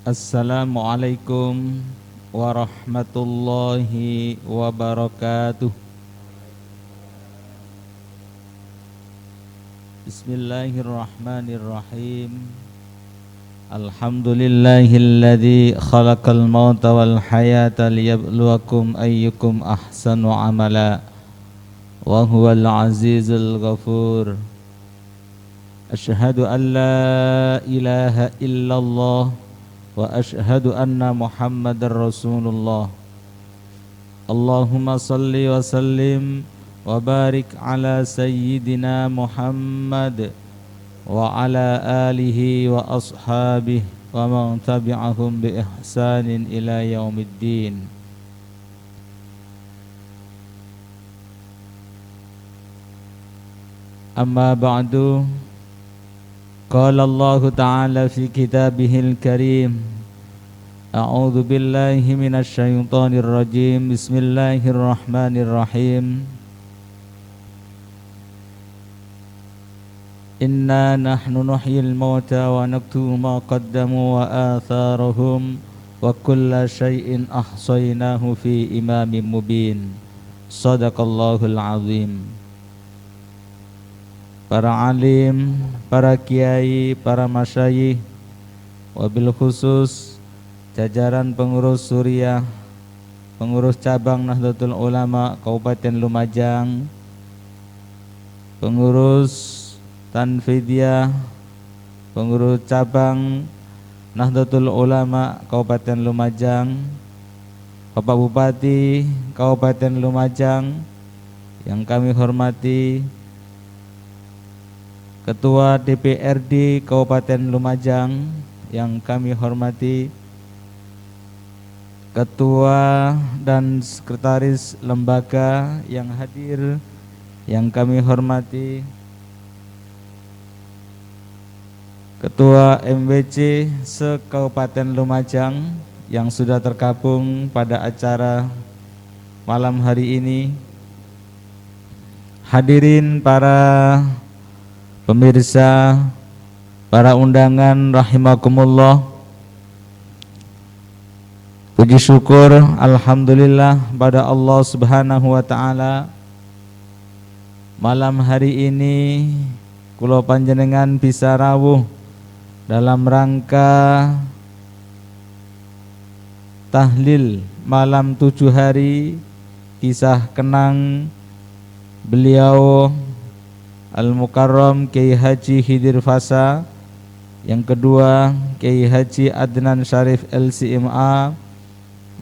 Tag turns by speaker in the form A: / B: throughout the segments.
A: Assalamualaikum warahmatullahi wabarakatuh. Bismillahirrahmanirrahim. Alhamdulillahilladzi khalaqal mauta wal hayata liyabluwakum ayyukum ahsanu amala wa huwal azizul ghafur. Asyhadu an la ilaha illallah wa asyhadu anna Muhammadar Rasulullah. Allahumma salli wa sallim wa barik ala sayyidina Muhammad wa ala alihi wa ashabihi wa man tabi'ahum bi ihsanin ila yaumiddin. Amma ba'du. Qala Allah Ta'ala fi kitabihil karim. A'udzu billahi minasy syaithanir rajim. Bismillahirrahmanirrahim. Inna nahnu nuhyil mauta wa naktubu ma qaddamu wa atharahum wa kulla syai'in ahsaynahu fi imamin mubin. Shadaqallahul azim. Para alim, para kiai, para masyayikh, wabil khusus jajaran pengurus Suriah, pengurus cabang Nahdlatul Ulama Kabupaten Lumajang, pengurus Tanfidiyah, pengurus cabang Nahdlatul Ulama Kabupaten Lumajang, Bapak Bupati Kabupaten Lumajang yang kami hormati, Ketua DPRD Kabupaten Lumajang yang kami hormati, Ketua dan Sekretaris Lembaga yang hadir yang kami hormati, Ketua MWC se-Kabupaten Lumajang yang sudah tergabung pada acara malam hari ini, hadirin para pemirsa, para undangan rahimakumullah. Puji syukur alhamdulillah pada Allah Subhanahu wa taala. Malam hari ini kula panjenengan bisa rawuh dalam rangka tahlil malam 7 hari kisah kenang beliau Al-Mukarram Kiai Haji Khidir Fasa, yang kedua Kiai Haji Adnan Syarif LCMA,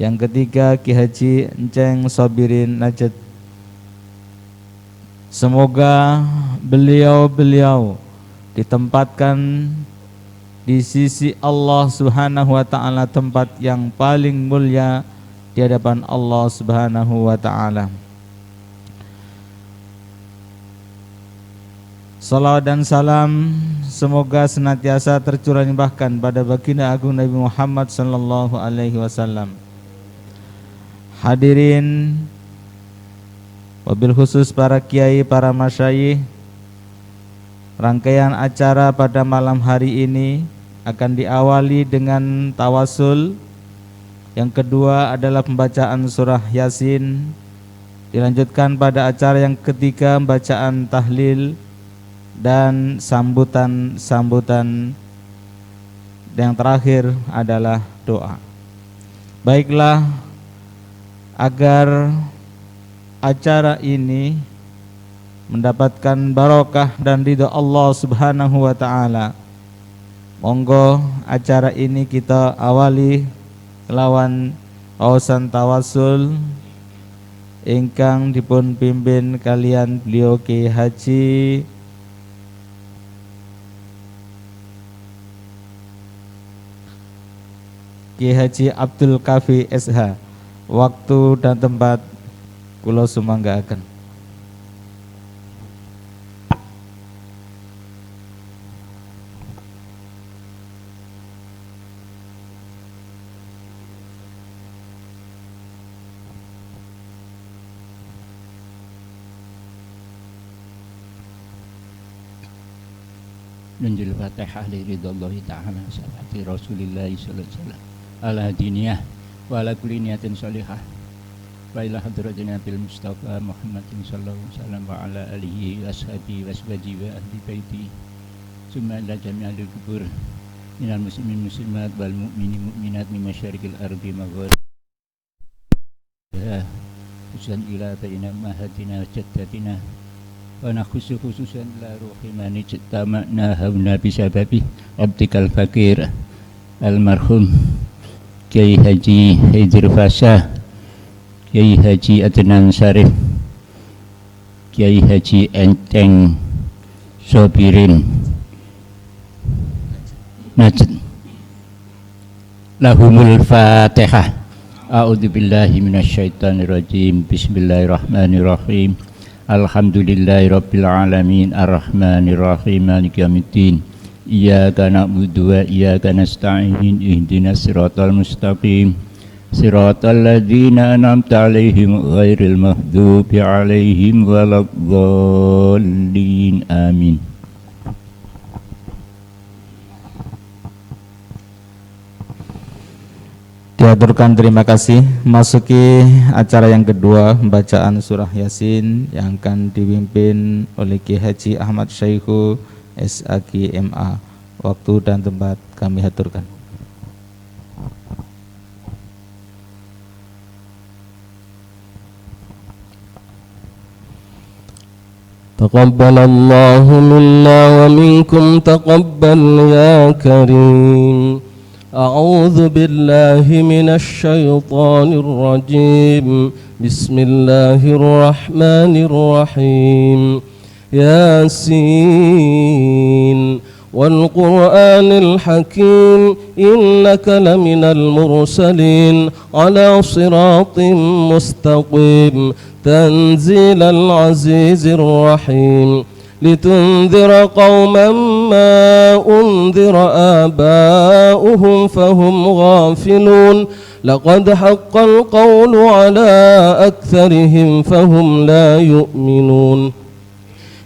A: yang ketiga Kiai Haji Enceng Sabirin Najat. Semoga beliau-beliau ditempatkan di sisi Allah Subhanahu wa taala, tempat yang paling mulia di hadapan Allah Subhanahu wa taala. Salawat dan salam semoga senantiasa tercurah limpahkan pada baginda agung Nabi Muhammad sallallahu alaihi wasallam. Hadirin, wabil khusus para kiai, para masyayikh, rangkaian acara pada malam hari ini akan diawali dengan tawasul. Yang kedua adalah pembacaan surah Yasin. Dilanjutkan pada acara yang ketiga bacaan tahlil dan sambutan yang terakhir adalah doa. Baiklah, agar acara ini mendapatkan barokah dan ridha Allah Subhanahu wa taala, monggo acara ini kita awali kelawan pausan tawasul ingkang dipun pimpin kalian beliau Kiai Haji Kiai Haji Abdul Kafi SH. Waktu dan tempat kula sumanggaaken.
B: nunjil Fatihah li ridallahi ta'ala salati Rasulillah sallallahu alaihi wasallam ala diniyah wa ala kulli niyatin shalihah wa ila hadratina bil Mustafa Muhammadin sallallahu alaihi wasallam wa ala alihi wa ashabihi wa asbaji wa ahli baiti summa ila jami'il kubur minal muslimin muslimat wal mu'minin mu'minat min masyariqil ardi magharibiha khususan ila baina mahadina jaddatina wa nakhusu khususan la ruhi mani tama'na hauna bisababi abdikal fakir almarhum Kiai Haji Haidir Fasah, Kiai Haji Adnan Sarif, Kiai Haji Enteng Sobirin Najd. Lahumul Fatihah. A'udzubillahi minasyaitonirrajim. Bismillahirrahmanirrahim. Alhamdulillahirabbil alamin arrahmanirrahim maliki yaumiddin. Iyyaka na'budu wa iyyaka nasta'in ihdinas siratal mustaqim siratal ladzina an'amta 'alaihim ghairil maghdubi 'alaihim waladdallin amin.
A: Diaturkan terima kasih. Masuki acara yang kedua, bacaan surah Yasin yang akan dipimpin oleh Kiai Haji Ahmad Syaihu SAG MA. Waktu dan tempat kami aturkan.
C: Taqabbalallahu minna wa minkum taqabbal ya karim. A'udzu billahi minasy syaithanir rajim. Bismillahirrahmanirrahim. Yasin wal Qur'anil Hakim innaka laminal mursalin ala siratim mustaqim tanzilal azizir rahim litunzira qauman ma unzira aba'uhum fahum ghafilun laqad haqqal qawlu ala aktharihim fahum la yu'minun.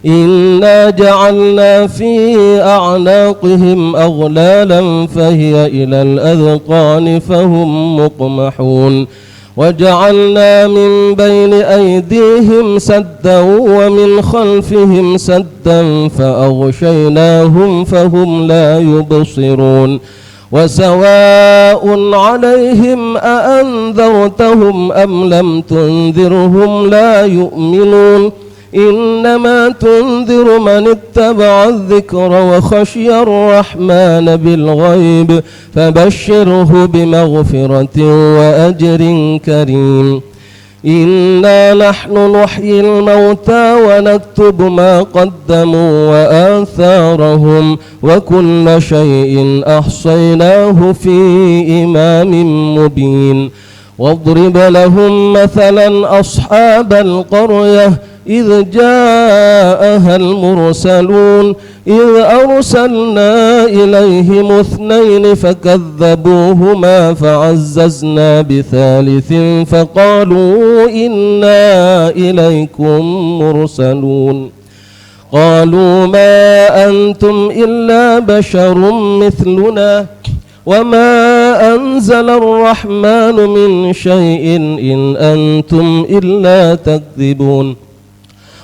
C: إنا جعلنا في أعناقهم أغلالا فهي إلى الأذقان فهم مقمحون وجعلنا من بين أيديهم سدا ومن خلفهم سدا فأغشيناهم فهم لا يبصرون وسواء عليهم أأنذرتهم أم لم تنذرهم لا يؤمنون إنما تنذر من اتبع الذكر وخشي الرحمن بالغيب فبشره بمغفرة وأجر كريم. إنا نحن نحيي الموتى ونكتب ما قدموا وآثارهم وكل شيء أحصيناه في إمام مبين. واضرب لهم مثلا أصحاب القرية إذ جاءها المرسلون إذ أرسلنا إليهم اثنين فكذبوهما فعززنا بثالث فقالوا إنا إليكم مرسلون قالوا ما أنتم إلا بشر مثلنا وما أنزل الرحمن من شيء إن أنتم إلا تكذبون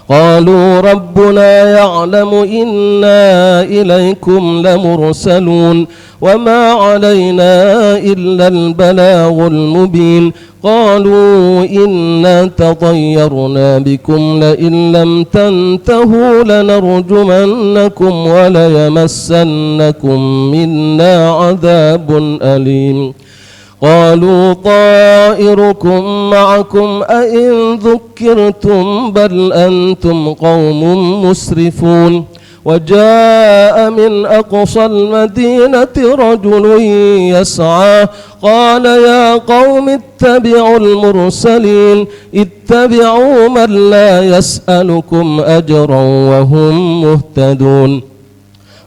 C: قالوا ربنا يعلم إنا إليكم لمرسلون وما علينا إلا البلاغ المبين قالوا إنا تطيرنا بكم لئن لم تنتهوا لنرجمنكم وليمسنكم منا عذاب أليم قالوا طائركم معكم أئن ذكرتم بل أنتم قوم مسرفون وجاء من أقصى المدينة رجل يسعى قال يا قوم اتبعوا المرسلين اتبعوا من لا يسألكم أجرا وهم مهتدون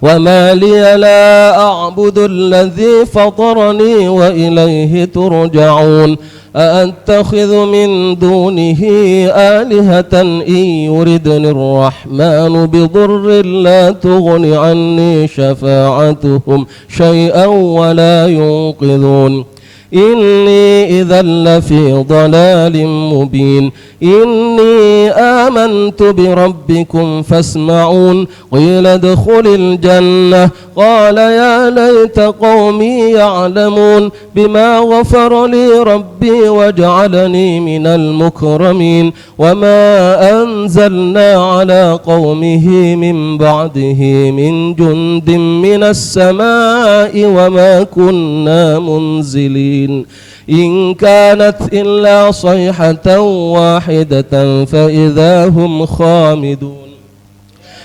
C: وما لي لا أعبد الذي فطرني وإليه ترجعون أأتخذ من دونه آلهة إن يردني الرحمن بضر لا تغن عني شفاعتهم شيئا ولا ينقذون إني إذا لفي ضلال مبين إني آمنت بربكم فاسمعون قيل ادخل الجنة قال يا ليت قومي يعلمون بما غفر لي ربي وجعلني من المكرمين وما أنزلنا على قومه من بعده من جند من السماء وما كنا منزلين إن كانت إلا صيحة واحدة فإذا هم خامدون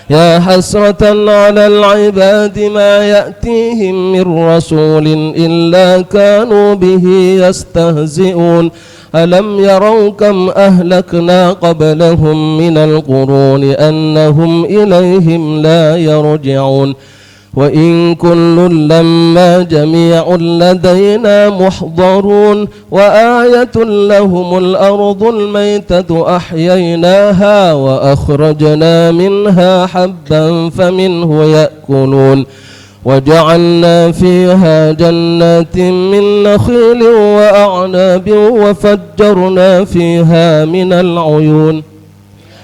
C: يا حسرة على العباد ما يأتيهم من رسول إلا كانوا به يستهزئون ألم يروا كم أهلكنا قبلهم من القرون أنهم إليهم لا يرجعون وإن كل لما جميع لدينا محضرون وآية لهم الأرض الميتة أحييناها وأخرجنا منها حبا فمنه يأكلون وجعلنا فيها جنات من نخيل وأعناب وفجرنا فيها من العيون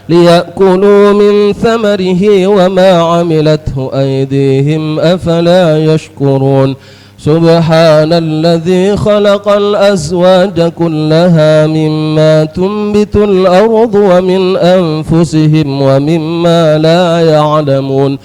C: ليأكلوا من ثمره وما عملته أيديهم أفلا يشكرون سبحان الذي خلق الأزواج كلها مما تنبت الأرض ومن أنفسهم ومما لا يعلمون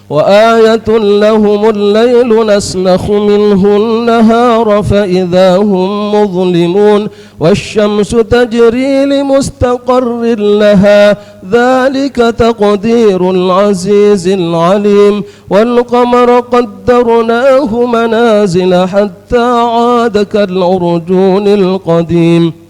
C: وآية لهم الليل نسلخ منه النهار فإذا هم مظلمون والشمس تجري لمستقر لها ذلك تقدير العزيز العليم والقمر قدرناه منازل حتى عاد كالعرجون القديم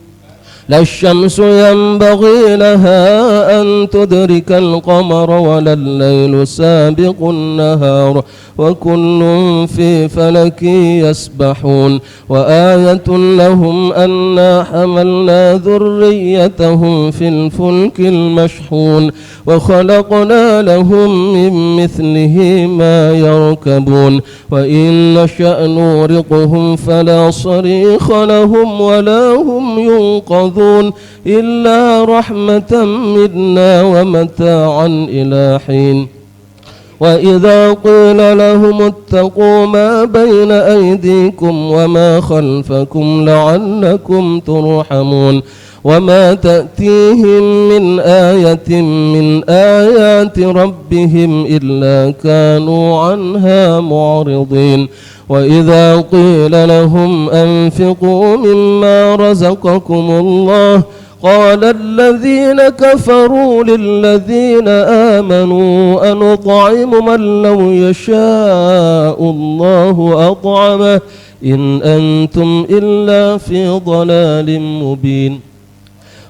C: لا الشمس ينبغي لها أن تدرك القمر ولا الليل سابق النهار وكل في فلك يسبحون وآية لهم أنا حملنا ذريتهم في الفلك المشحون وخلقنا لهم من مثله ما يركبون وإن نشأ نورقهم فلا صريخ لهم ولا هم ينقذون إلا رحمة منا ومتاعا إلى حين وإذا قيل لهم اتقوا ما بين أيديكم وما خلفكم لعلكم ترحمون وما تأتيهم من آية من آيات ربهم إلا كانوا عنها معرضين وإذا قيل لهم أنفقوا مما رزقكم الله قال الذين كفروا للذين آمنوا أنطعم من لو يشاء الله أطعمه إن أنتم إلا في ضلال مبين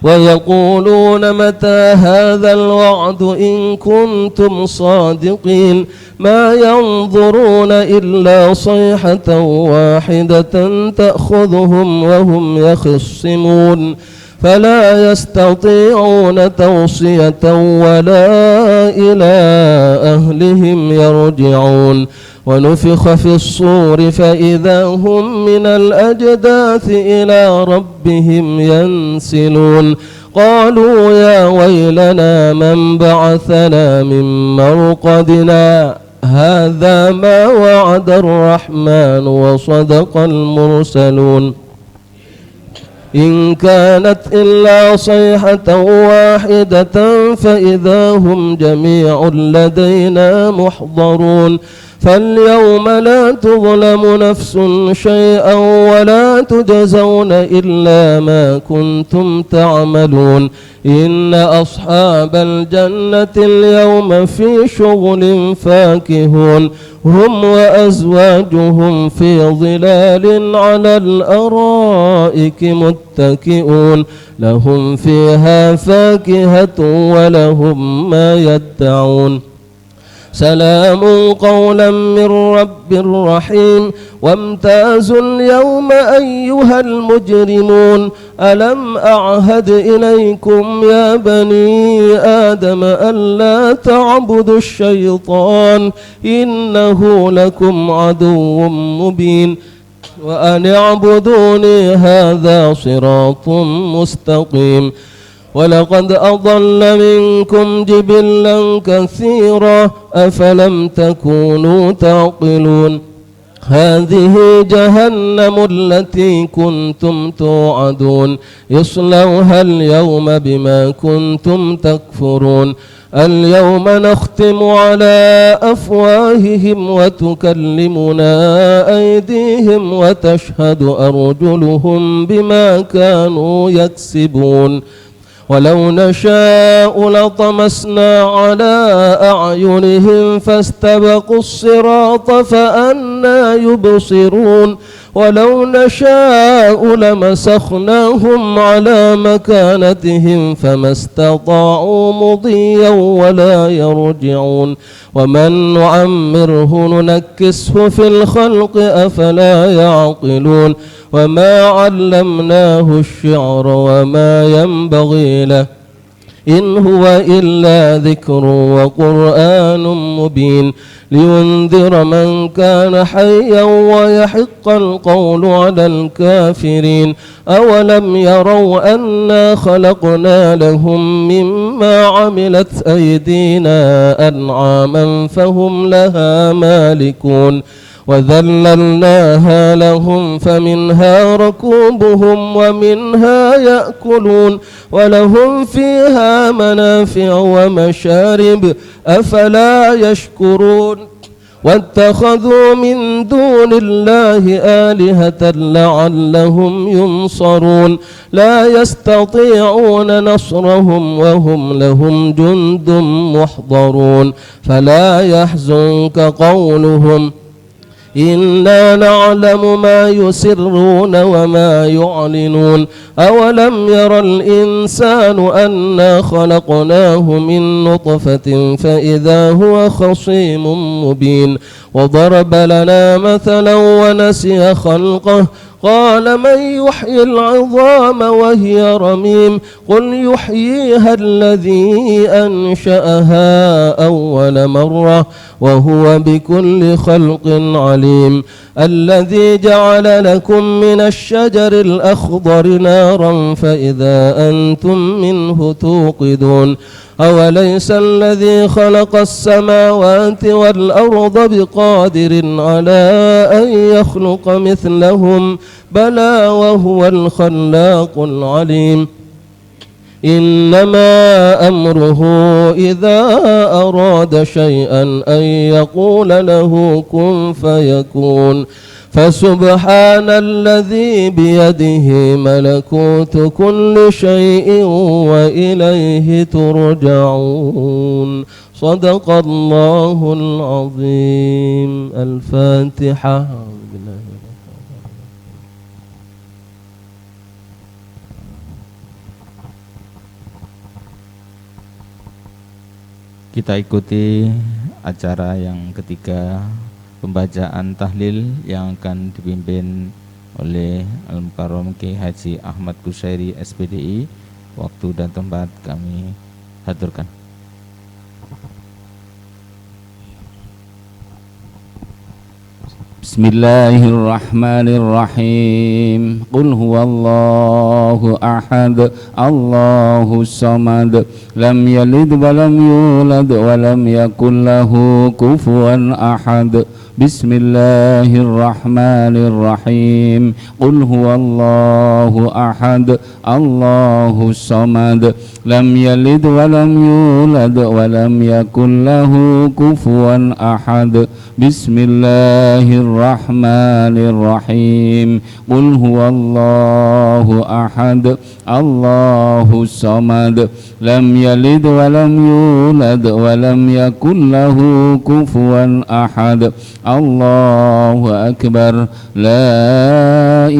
C: ويقولون متى هذا الوعد إن كنتم صادقين ما ينظرون إلا صيحة واحدة تأخذهم وهم يخصمون فلا يستطيعون توصية ولا إلى أهلهم يرجعون ونفخ في الصور فإذا هم من الأجداث إلى ربهم ينسلون قالوا يا ويلنا من بعثنا من مرقدنا هذا ما وعد الرحمن وصدق المرسلون إن كانت إلا صيحة واحدة فإذا هم جميع لدينا محضرون فاليوم لا تظلم نفس شيئا ولا تجزون إلا ما كنتم تعملون إن أصحاب الجنة اليوم في شغل فاكهون هم وأزواجهم في ظلال على الأرائك متكئون لهم فيها فاكهة ولهم ما يدعون سلام قولا من رب رحيم وامتازوا اليوم أيها المجرمون ألم أعهد إليكم يا بني آدم ألا تعبدوا الشيطان إنه لكم عدو مبين وأن اعبدوني هذا صراط مستقيم ولقد أضل منكم جبلا كثيرا أفلم تكونوا تعقلون هذه جهنم التي كنتم توعدون اصلوها اليوم بما كنتم تكفرون اليوم نختم على أفواههم وتكلمنا أيديهم وتشهد أرجلهم بما كانوا يكسبون ولو نشاء لطمسنا على أعينهم فاستبقوا الصراط فأنى يبصرون ولو نشاء لمسخناهم على مكانتهم فما استطاعوا مضيا ولا يرجعون ومن نعمره ننكسه في الخلق أفلا يعقلون وما علمناه الشعر وما ينبغي له إن هو إلا ذكر وقرآن مبين لينذر من كان حيا ويحق القول على الكافرين أولم يروا أنا خلقنا لهم مما عملت أيدينا أنعاما فهم لها مالكون وذللناها لهم فمنها ركوبهم ومنها يأكلون ولهم فيها منافع ومشارب أفلا يشكرون واتخذوا من دون الله آلهة لعلهم ينصرون لا يستطيعون نصرهم وهم لهم جند محضرون فلا يحزنك قولهم إنا نعلم ما يسرون وما يعلنون أولم ير الإنسان أنا خلقناه من نطفة فإذا هو خصيم مبين وضرب لنا مثلا ونسي خلقه قال من يحيي العظام وهي رميم قل يحييها الذي أنشأها أول مرة وهو بكل خلق عليم الذي جعل لكم من الشجر الأخضر نارا فإذا أنتم منه توقدون أوليس الذي خلق السماوات والأرض بقادر على أن يخلق مثلهم بلى وهو الخلاق العليم إنما أمره إذا أراد شيئا أن يقول له كن فيكون فسبحان الذي بيده ملكوت كل شيء وإليه ترجعون صدق الله العظيم الفاتحة.
A: Kita ikuti acara yang ketiga, pembacaan tahlil yang akan dipimpin oleh Al-Mukarram Kiai Haji Ahmad Kushairi SPDI. Waktu dan tempat kami haturkan.
B: Bismillahirrahmanirrahim. Qul huwallahu ahad, Allahus samad, lam yalid wa lam yulad wa lam yakul lahu kufuwan ahad. Bismillahirrahmanirrahim. Qul huwallahu ahad, Allahus samad, lam yalid wa lam yulad wa lam yakul lahu kufuwan ahad. Bismillahirrahmanirrahim.
A: الرحمن الرحيم قل هو الله أحد الله الصمد لم يلد ولم يولد ولم يكن له كفوا أحد الله أكبر لا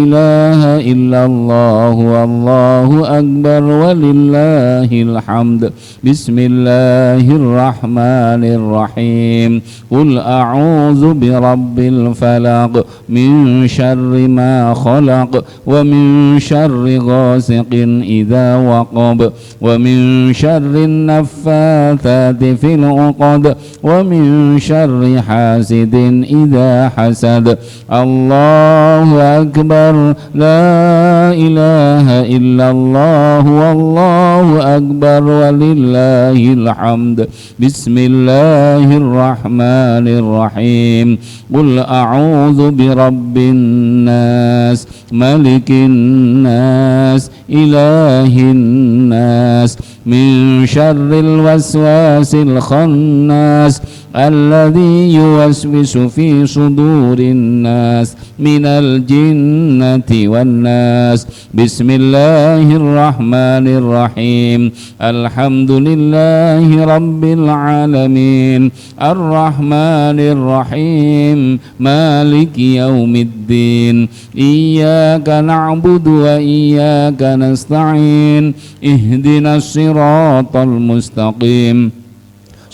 A: إله إلا الله والله أكبر ولله الحمد بسم الله الرحمن الرحيم قل أعوذ برب الفلق من شر ما خلق ومن شر غاسق إذا وقب ومن شر النفاثات في العقد ومن شر حاسد إذا حسد الله أكبر لا إله إلا الله والله أكبر ولله الحمد بسم الله الرحمن الرحيم قل أعوذ برب الناس ملك الناس إله الناس من شر الوسواس الخناس الذي يوسوس في صدور الناس من الجنة والناس بسم الله الرحمن الرحيم الحمد لله رب العالمين الرحمن الرحيم مالك يوم الدين إياك نعبد وإياك نستعين اهدنا الصراط المستقيم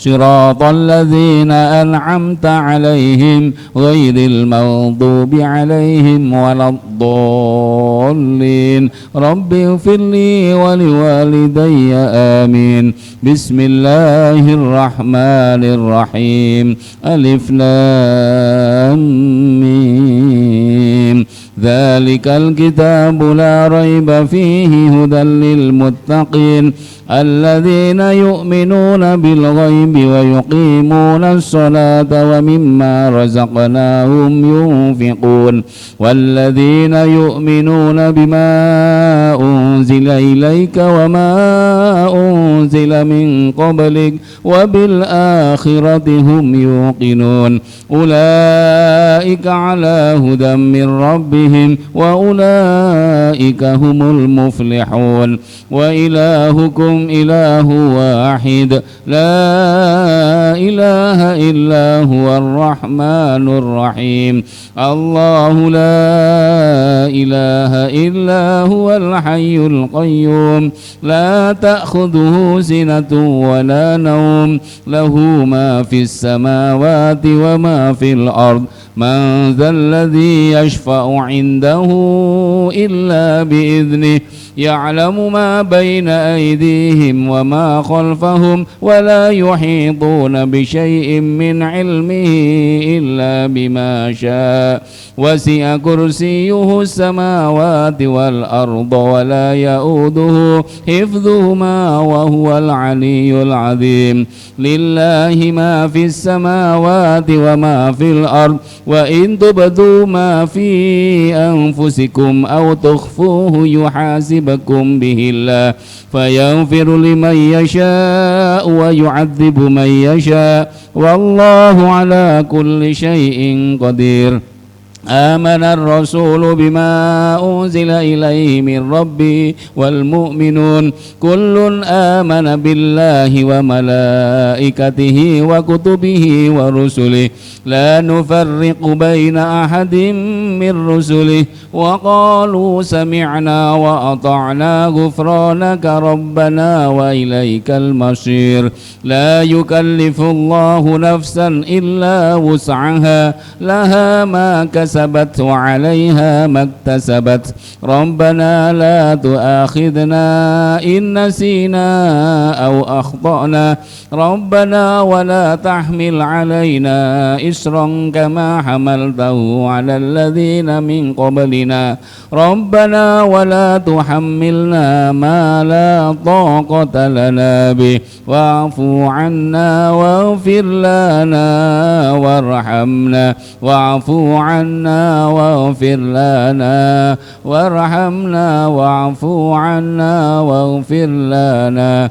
A: صراط الذين أنعمت عليهم غير المغضوب عليهم ولا الضالين رب اغفر لي ولوالدي آمين بسم الله الرحمن الرحيم ألف لام ميم ذلك الكتاب لا ريب فيه هدى للمتقين الذين يؤمنون بالغيب ويقيمون الصلاة ومما رزقناهم ينفقون والذين يؤمنون بما أنزل إليك وما أنزل من قبلك وبالآخرة هم يوقنون أولئك على هدى من ربهم وأولئك هم المفلحون وإلهكم إله واحد لا إله إلا هو الرحمن الرحيم الله لا إله إلا هو الحي القيوم لا تأخذه سنة ولا نوم له ما في السماوات وما في الأرض من ذا الذي يشفع عنده إلا بإذنه يعلم ما بين أيديهم وما خلفهم ولا يحيطون بشيء من علمه إلا بما شاء وسع كرسيه السماوات والأرض ولا يؤوده حفظهما وهو العلي العظيم لله ما في السماوات وما في الأرض وإن تبدوا ما في أنفسكم أو تخفوه يحاسبكم به الله فيغفر لمن يشاء ويعذب من يشاء والله على كل شيء قدير آمن الرسول بما أنزل إليه من ربه والمؤمنون كل آمن بالله وملائكته وكتبه ورسله لا نفرق بين أحد من رسله وقالوا سمعنا وأطعنا غفرانك ربنا وإليك المصير لا يكلف الله نفسا إلا وسعها لها ما كسبت وعليها ما اكتسبت ربنا لا تؤاخذنا إن نسينا أو أخطأنا ربنا ولا تحمل علينا إصرا كما حملته على الذين من قبلنا ربنا ولا تحملنا ما لا طاقة لنا به واعف عنا واغفر لنا وارحمنا واعف عنا واغفر لنا وارحمنا واعف عنا واغفر لنا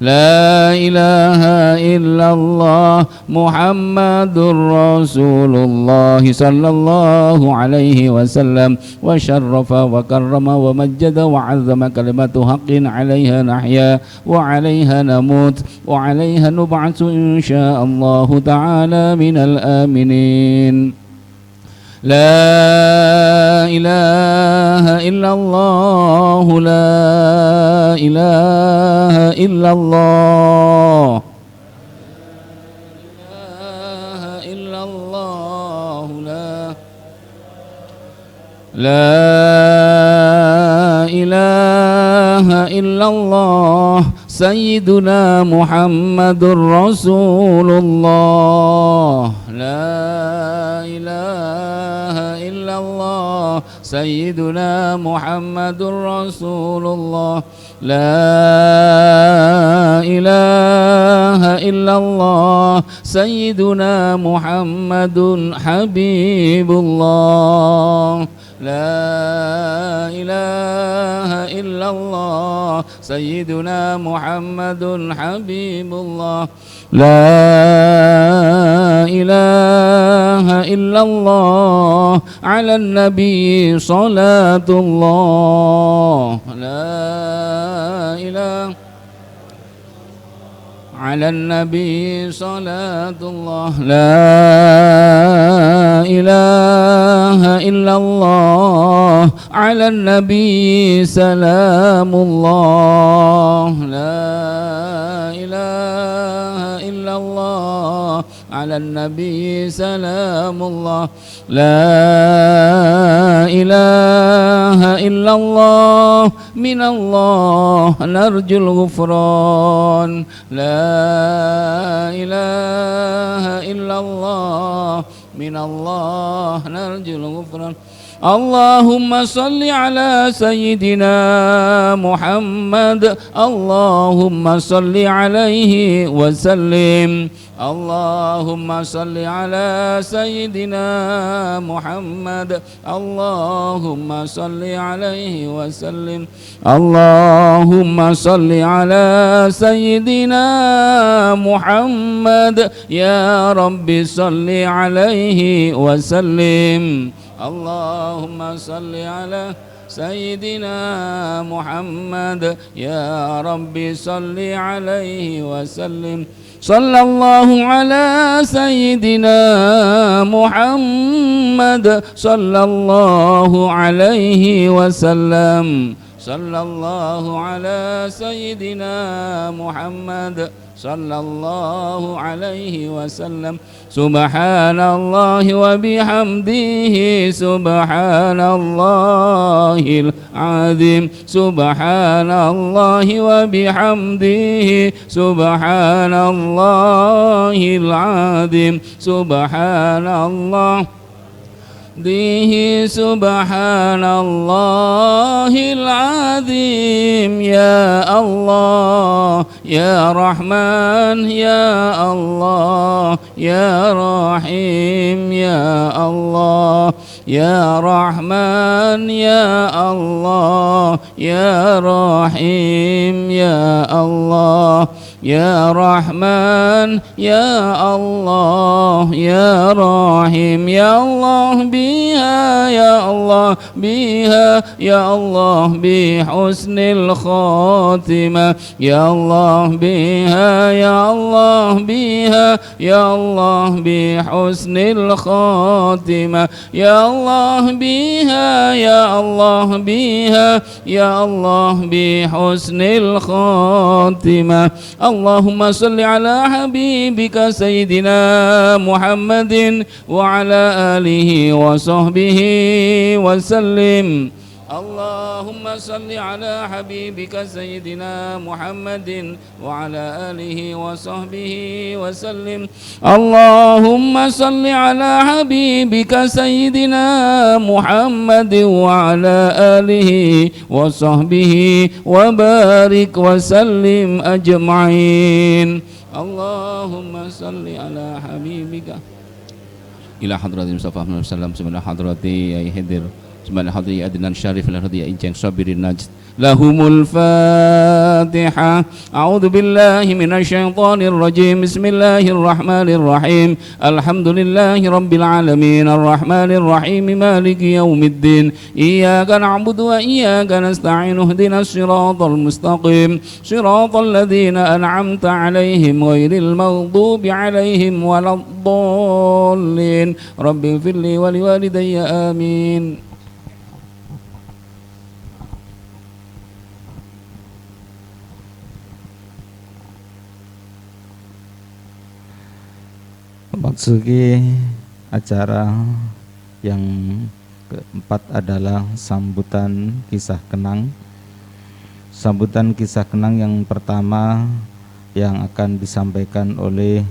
B: لا إله إلا الله محمد رسول الله صلى الله عليه وسلم وشرف وكرم ومجد وعظم كلمة حق عليها نحيا وعليها نموت وعليها نبعث إن شاء الله تعالى من الآمنين لا إله إلا الله لا إله إلا الله لا إله إلا الله لا إله إلا الله سيدنا محمد رسول الله لا إله إلا الله سيدنا محمد رسول الله لا إله إلا الله سيدنا محمد حبيب الله لا إله إلا الله سيدنا محمد حبيب الله لا إله إلا الله على النبي صلاة الله لا إله على النبي صلاة الله لا إله إلا الله على النبي سلام الله لا إله إلا الله على النبي سلام الله لا إله إلا الله من الله نرجو الغفران لا إله إلا الله من الله نرجو الغفران اللهم صل على سيدنا محمد اللهم صل عليه وسلم اللهم صل على سيدنا محمد اللهم صل عليه وسلم اللهم صل على سيدنا محمد يا رب صل عليه وسلم اللهم صل على سيدنا محمد يا رب صل عليه وسلم صلى الله على سيدنا محمد صلى الله عليه وسلم صلى الله على سيدنا محمد صلى الله عليه وسلم سبحان الله وبحمده سبحان الله العظيم سبحان الله وبحمده سبحان الله العظيم سبحان الله به سبحان الله العظيم يا الله يا رحمن يا الله يا رحيم يا الله يا رحمن يا الله يا رحيم يا الله يا رحمن يا الله يا رحيم يا الله بها يا الله بها يا الله بحسن الخاتمة يا الله بها يا الله بها يا الله بحسن الخاتمة يا الله بها يا الله بها يا الله بحسن الخاتمة اللهم صل على حبيبك سيدنا محمد وعلى آله وصحبه وسلم اللهم صل على حبيبك سيدنا محمد وعلى آله وصحبه وسلم اللهم صل على حبيبك سيدنا محمد وعلى آله وصحبه وبارك وسلم أجمعين اللهم صل على حبيبك إلى حضرة المصطفى محمد صلى الله عليه وسلم حضرة أي حضر
D: Subhana hadhihi adnan syarif lan hadhihi injang sabirin najd lahumul fatihah. A'udzu billahi minasyaitonir rajim. Bismillahirrahmanirrahim. Alhamdulillahi rabbil alamin arrahmanir rahim maliki yaumiddin. Iyyaka na'budu wa iyyaka nasta'in. Ihdinas siratal mustaqim siratal ladzina an'amta 'alaihim ghairil maghdubi 'alaihim waladdallin. Rabbighfirli wa liwalidayya amin.
A: Memasuki acara yang keempat adalah sambutan kisah kenang. Sambutan kisah kenang yang pertama yang akan disampaikan oleh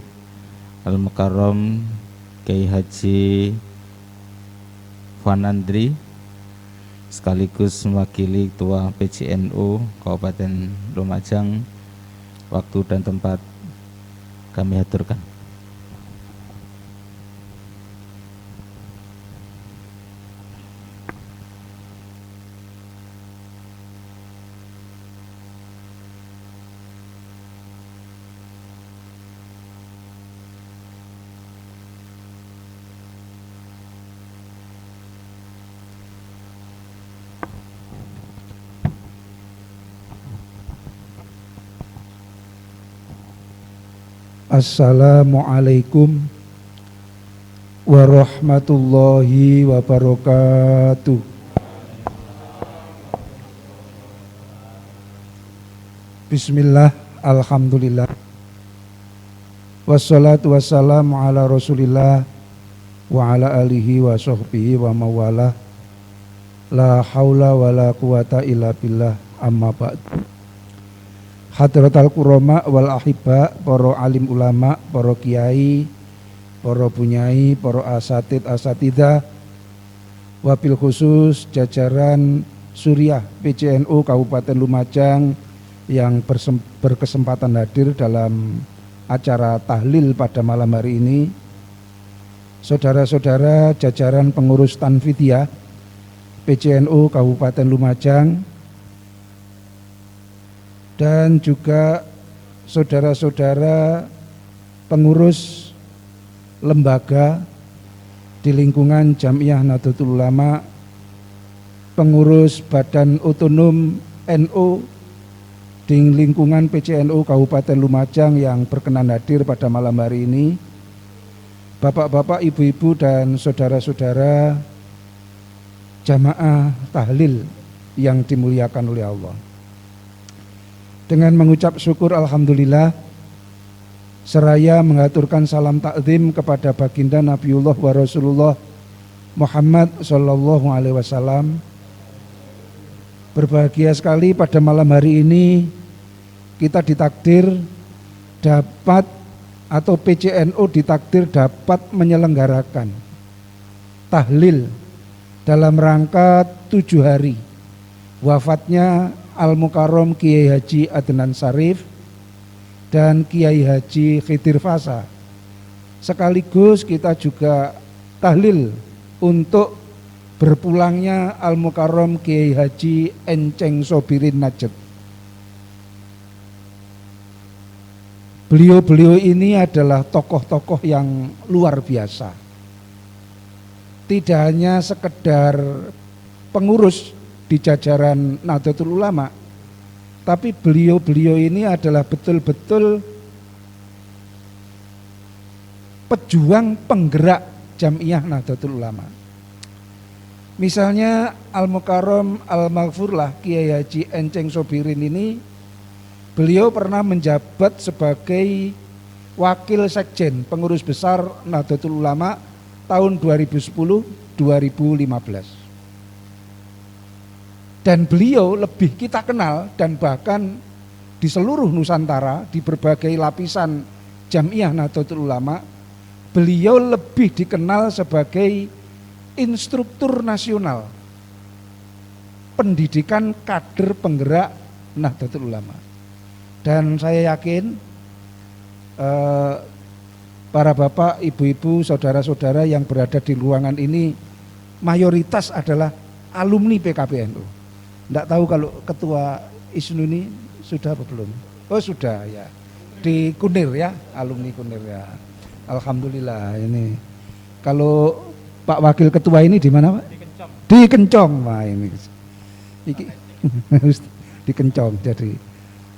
A: Al-Mukarram Kiai Haji Fanandri sekaligus mewakili Ketua PCNU Kabupaten Lumajang. Waktu dan tempat kami aturkan.
E: Assalamualaikum warahmatullahi wabarakatuh. Bismillah, alhamdulillah, wassalatu wassalamu ala rasulillah wa ala alihi wa sahbihi wa mawala. La haula wa la quwata illa billah, amma ba'du. Hadratal kurama wal ahibba, para alim ulama, para kiai, para bunyai, para asatid asatidah, wabil khusus jajaran Suriah PCNU Kabupaten Lumajang yang berkesempatan hadir dalam acara tahlil pada malam hari ini. Saudara-saudara jajaran pengurus Tanfidiyah PCNU Kabupaten Lumajang, dan juga saudara-saudara pengurus lembaga di lingkungan Jamiah Nahdlatul Ulama, pengurus Badan Otonom NU di lingkungan PCNU Kabupaten Lumajang yang berkenan hadir pada malam hari ini, bapak-bapak, ibu-ibu, dan saudara-saudara jamaah tahlil yang dimuliakan oleh Allah. Dengan mengucap syukur alhamdulillah, seraya mengaturkan salam takzim kepada baginda Nabiullah wa Rasulullah Muhammad sallallahu alaihi wasallam. Berbahagia sekali pada malam hari ini kita ditakdir dapat, atau PCNU ditakdir dapat menyelenggarakan tahlil dalam rangka 7 hari wafatnya Al-Mukarram Kiai Haji Adnan Syarif dan Kiai Haji Khidir Fasa. Sekaligus kita juga tahlil untuk berpulangnya Al-Mukarram Kiai Haji Enceng Sobirin Najd. Beliau-beliau ini adalah tokoh-tokoh yang luar biasa. Tidak hanya sekedar pengurus di jajaran Nahdlatul Ulama, tapi beliau-beliau ini adalah betul-betul pejuang penggerak Jamiah Nahdlatul Ulama. Misalnya Al-Mukarram Al-Maghfurlah Kiai Haji Enceng Sobirin ini, beliau pernah menjabat sebagai wakil sekjen pengurus besar Nahdlatul Ulama tahun 2010-2015. Dan beliau lebih kita kenal, dan bahkan di seluruh Nusantara, di berbagai lapisan Jamiah Nahdlatul Ulama, beliau lebih dikenal sebagai instruktur nasional pendidikan kader penggerak Nahdlatul Ulama. Dan saya yakin para bapak, ibu-ibu, saudara-saudara yang berada di ruangan ini mayoritas adalah alumni PKPNU. Enggak tahu kalau ketua ISNU ini sudah apa belum? Oh sudah ya, di Kunir ya, alumni Kunir ya. Alhamdulillah ini. Kalau Pak Wakil Ketua ini di mana Pak? Di Kencong. Wah ini. Di Kencong. Jadi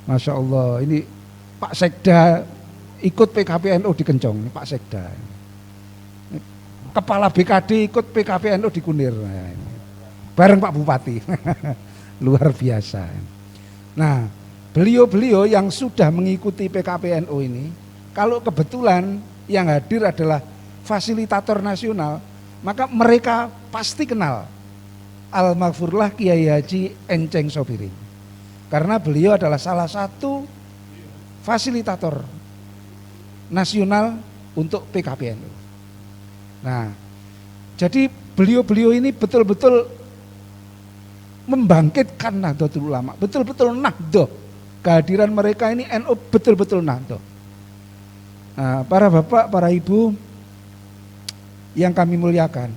E: Masya Allah ini Pak Sekda ikut PKPNU di Kencong. Ini Pak Sekda. Kepala BKD ikut PKPNU di Kunir. Nah, bareng Pak Bupati. Luar biasa. Nah, beliau-beliau yang sudah mengikuti PKPNU ini, kalau kebetulan yang hadir adalah fasilitator nasional, maka mereka pasti kenal Almarhumlah Kiai Haji Enceng Sobirin. Karena beliau adalah salah satu fasilitator nasional untuk PKPNU. Nah, jadi beliau-beliau ini betul-betul membangkitkan Nahdlatul Ulama, betul-betul nahdoh. Kehadiran mereka ini NU betul-betul nahdoh. Nah, para bapak, para ibu yang kami muliakan,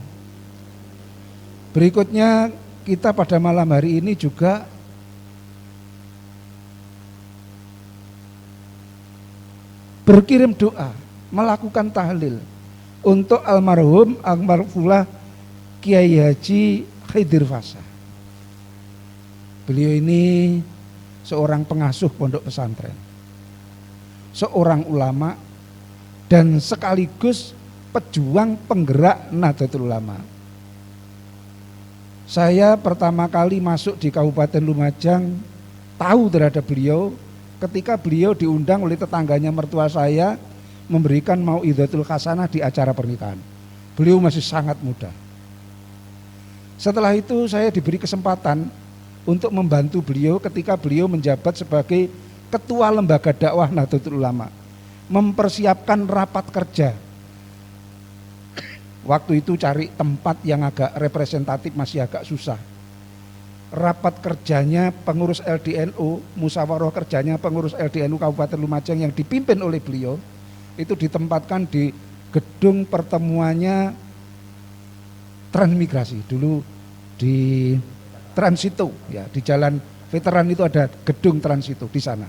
E: berikutnya kita pada malam hari ini juga berkirim doa, melakukan tahlil untuk almarhum Almarhumlah Kiai Haji Khidir Fasa. Beliau ini seorang pengasuh pondok pesantren, seorang ulama, dan sekaligus pejuang penggerak Nahdlatul Ulama. Saya pertama kali masuk di Kabupaten Lumajang tahu terhadap beliau ketika beliau diundang oleh tetangganya mertua saya memberikan mauidhatul hasanah di acara pernikahan. Beliau masih sangat muda. Setelah itu saya diberi kesempatan untuk membantu beliau ketika beliau menjabat sebagai Ketua Lembaga Dakwah Nahdlatul Ulama, mempersiapkan rapat kerja. Waktu itu cari tempat yang agak representatif masih agak susah. Rapat kerjanya pengurus LDNU, musyawarah kerjanya pengurus LDNU Kabupaten Lumajang yang dipimpin oleh beliau, itu ditempatkan di gedung pertemuannya Transmigrasi, dulu di Transito ya, di Jalan Veteran itu ada gedung Transito di sana.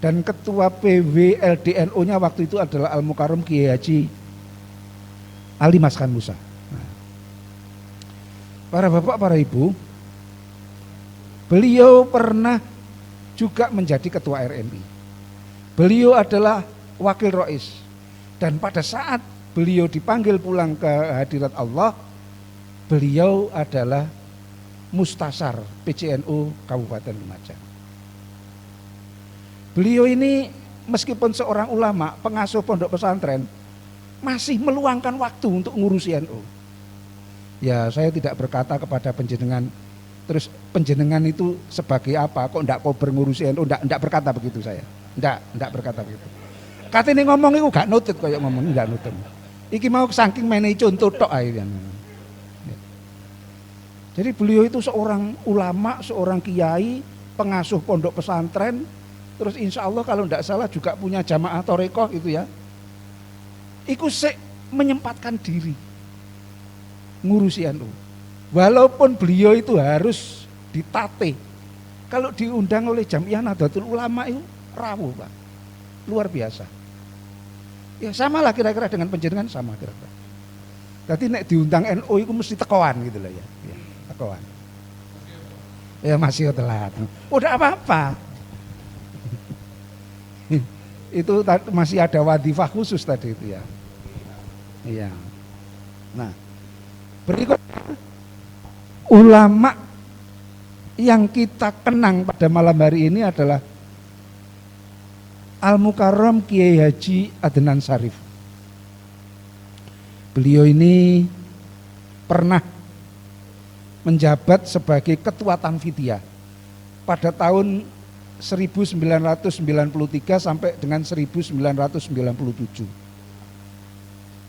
E: Dan ketua PW LDNU-nya waktu itu adalah Al Mukarram Kiai Haji Ali Maskan Musa. Nah, para bapak, para ibu, beliau pernah juga menjadi ketua RMI. Beliau adalah wakil rois. Dan pada saat beliau dipanggil pulang ke hadirat Allah, beliau adalah mustasar PCNU Kabupaten Lumajang. Beliau ini meskipun seorang ulama, pengasuh pondok pesantren, masih meluangkan waktu untuk ngurusi NU. Ya, saya tidak berkata kepada penjenengan, terus penjenengan itu sebagai apa, kok enggak kober ngurusi NU, enggak berkata begitu saya. Enggak berkata begitu. Katanya ngomong itu gak nutut kayak ngomong, enggak nutut. Iki mau saking menei contoh tok ae. Jadi beliau itu seorang ulama, seorang kiai, pengasuh pondok pesantren, terus insya Allah kalau enggak salah juga punya jamaah torekoh gitu ya. Iku menyempatkan diri ngurusi NU. Walaupun beliau itu harus ditate. Kalau diundang oleh Jamiah Nahdlatul Ulama itu rawuh, Pak. Luar biasa. Ya sama lah kira-kira dengan penjenengan, sama kira-kira. Jadi nek diundang NU itu mesti tekoan gitu lah ya. Tekoan. Ya masih telat. Udah apa-apa. Itu masih ada wadifah khusus tadi itu ya. Iya. Nah, berikut ulama yang kita kenang pada malam hari ini adalah Al Mukarram Kiai Haji Adnan Syarif. Beliau ini pernah menjabat sebagai Ketua Tanfidiyah pada tahun 1993 sampai dengan 1997.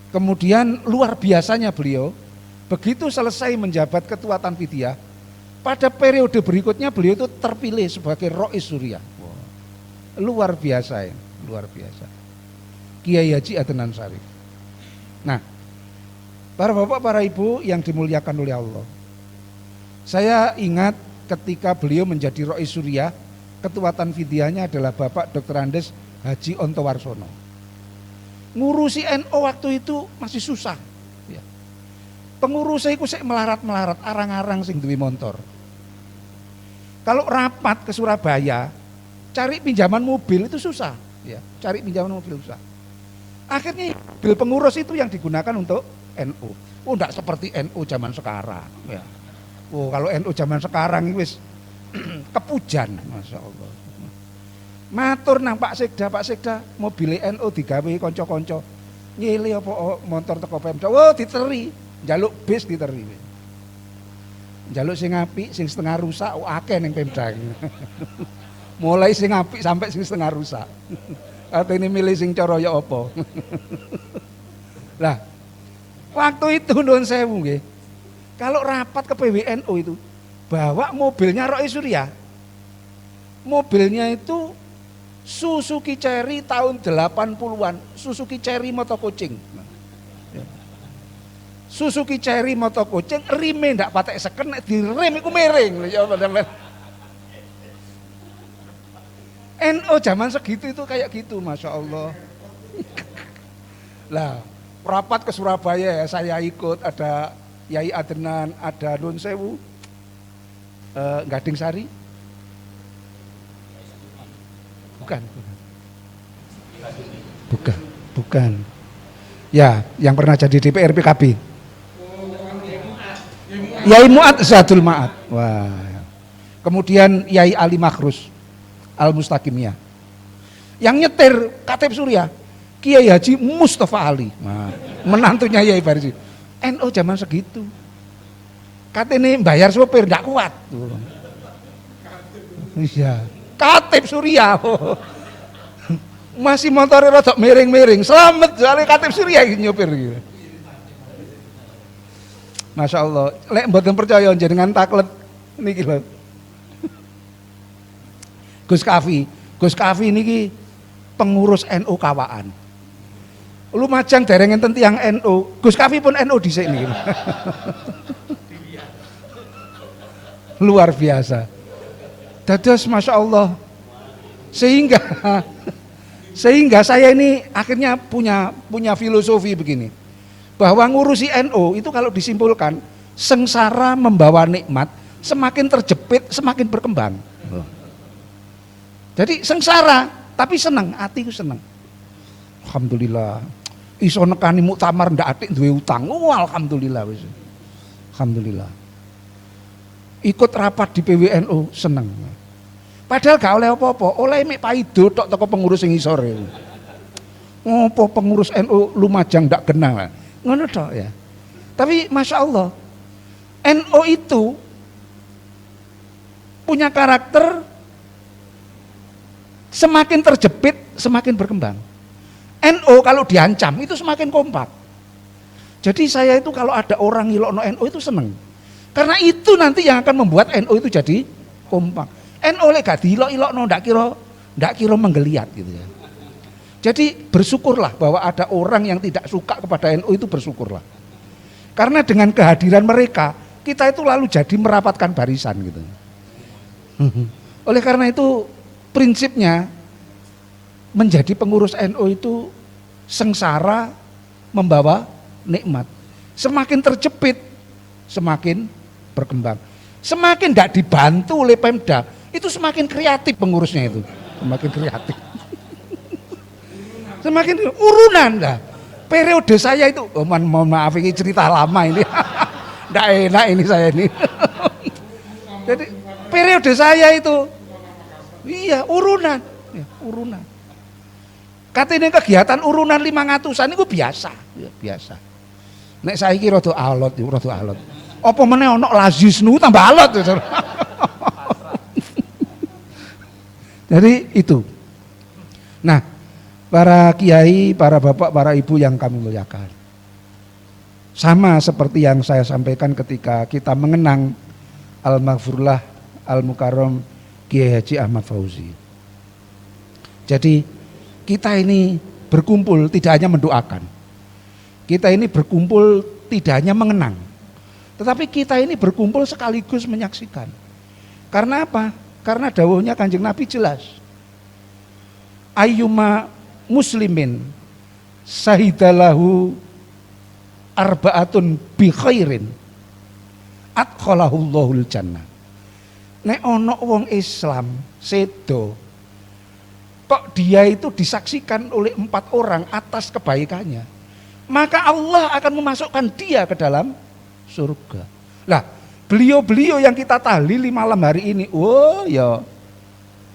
E: Kemudian luar biasanya beliau, begitu selesai menjabat Ketua Tanfidiyah, pada periode berikutnya beliau itu terpilih sebagai Rois Suriah. Wow. Luar biasa ya, luar biasa. Kiai Haji Adnan Syarif. Nah, para bapak, para ibu yang dimuliakan oleh Allah, Saya ingat ketika beliau menjadi Rois Suriah, ketua Tanfidiahnya adalah Bapak Dr. Andes Haji Ontowarsono. Ngurusi NO waktu itu masih susah. Ya. Pengurusnya itu sik melarat-melarat, arang-arang sing duwe motor. Kalau rapat ke Surabaya, cari pinjaman mobil itu susah. Ya, cari pinjaman mobil susah. Akhirnya mobil pengurus itu yang digunakan untuk NU. Oh, enggak seperti NU zaman sekarang. Ya. Oh, kalau NU zaman sekarang wis kepujan, Masya Allah. Matur nang Pak Sekda, mobil NU digawe konco-konco. Nyele apa motor teko Pemda. Oh, diteri, njaluk bis diteri. Njaluk sing apik, sing setengah rusak, akeh ning Pemda. Mulai sing apik sampai sing setengah rusak. Artinya milih sing cara ya apa. Lah, waktu itu nuwun sewu nggih. Kalau rapat ke PWNU itu bawa mobilnya Rois Suriah. Mobilnya itu Suzuki Cherry tahun 80-an, Suzuki Cherry motor kucing. Suzuki Cherry motor kucing, rime ndak patek seken, direm iku miring. Ya NO zaman segitu itu kayak gitu, Masya Allah. Lah, rapat ke Surabaya ya, saya ikut, ada Yai Adnan, ada Nun Sewu, Gading Sari. Bukan. Ya, yang pernah jadi DPR PKB. Yai Mu'ad Zadul Ma'ad. Wah. Kemudian Yai Ali Makhrus Al-Mustaqimiyah. Yang nyetir Katib Surya Kiai Haji Mustafa Ali. Nah, menantunya Yai Barisi. NU zaman segitu. Katanya bayar sopir enggak kuat. Iya. Katib Surya. Masih motornya rada miring-miring. Selamat soalnya Katib Surya nyopir gitu. Masya Allah. Lek mboten percaya jenengan taklet niki lho. Gus Kafi niki pengurus NU Kawaan. Lumajang dereng enten tiyang NU. Gus Kafi pun NU dhisik niki. Luar biasa. Dados Masya Allah. Sehingga saya ini akhirnya punya filosofi begini. Bahwa ngurusi NU itu kalau disimpulkan, sengsara membawa nikmat, semakin terjepit semakin berkembang. Jadi sengsara, tapi seneng, hatiku seneng. Alhamdulillah. Iso nekani muktamar ndak atik duwe utang. Oh, alhamdulillah wis. Alhamdulillah. Ikut rapat di PWNU seneng. Padahal gak oleh apa-apa, oleh mek paido tok teko pengurus sing isor. Ngopo pengurus NU Lumajang ndak kenal. Ngono tok ya. Tapi Masya Allah, NU itu punya karakter semakin terjepit, semakin berkembang. NU kalau diancam itu semakin kompak. Jadi saya itu kalau ada orang ngilokno NU itu seneng. Karena itu nanti yang akan membuat NU itu jadi kompak. NU lek gak diilok-ilokno ndak kira menggeliat gitu ya. Jadi bersyukurlah bahwa ada orang yang tidak suka kepada NU itu bersyukurlah. Karena dengan kehadiran mereka, kita itu lalu jadi merapatkan barisan gitu. Oleh karena itu prinsipnya menjadi pengurus NU itu sengsara membawa nikmat. Semakin terjepit, semakin berkembang. Semakin tidak dibantu oleh Pemda, itu semakin kreatif pengurusnya itu. Semakin kreatif. Semakin urunan dah. Periode saya itu, mohon maaf ini cerita lama ini. Tidak enak ini saya ini. Jadi periode saya itu, iya urunan. Ya, urunan. Katanya kegiatan urunan 500-an itu biasa, ya, biasa. Nek saiki rada alot, rada alot. Apa meneh ana lazisnu tambah alot. Jadi itu. Nah, para kiai, para bapak, para ibu yang kami muliakan. Sama seperti yang saya sampaikan ketika kita mengenang Al-Maghfurlah Al-Mukarram Kiai Haji Ahmad Fauzi. Jadi kita ini berkumpul tidak hanya mendoakan. Kita ini berkumpul tidak hanya mengenang. Tetapi kita ini berkumpul sekaligus menyaksikan. Karena apa? Karena dawuhnya Kanjeng Nabi jelas. Ayyuma muslimin sahidalahu arba'atun bi khairin adkhalahullahul jannah. Nek ono wong Islam sedo kok dia itu disaksikan oleh 4 orang atas kebaikannya, maka Allah akan memasukkan dia ke dalam surga. Lah, beliau-beliau yang kita tahlili malam hari ini, oh ya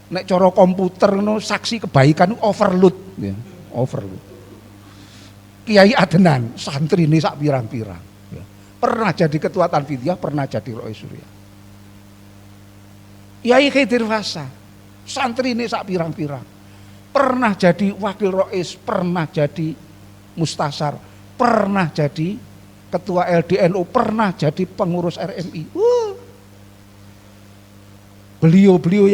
E: nek cara komputer no saksi kebaikan overload ya, overload. Kiai Adnan, santri ini sak pirang-pirang ya. Pernah jadi ketua Tanfidiyah, pernah jadi Rois Surya. Kiai Khidir Fasa, santri ini sak pirang-pirang. Pernah jadi wakil Rois, pernah jadi mustasar, pernah jadi ketua LDNU, pernah jadi pengurus RMI. Beliau-beliau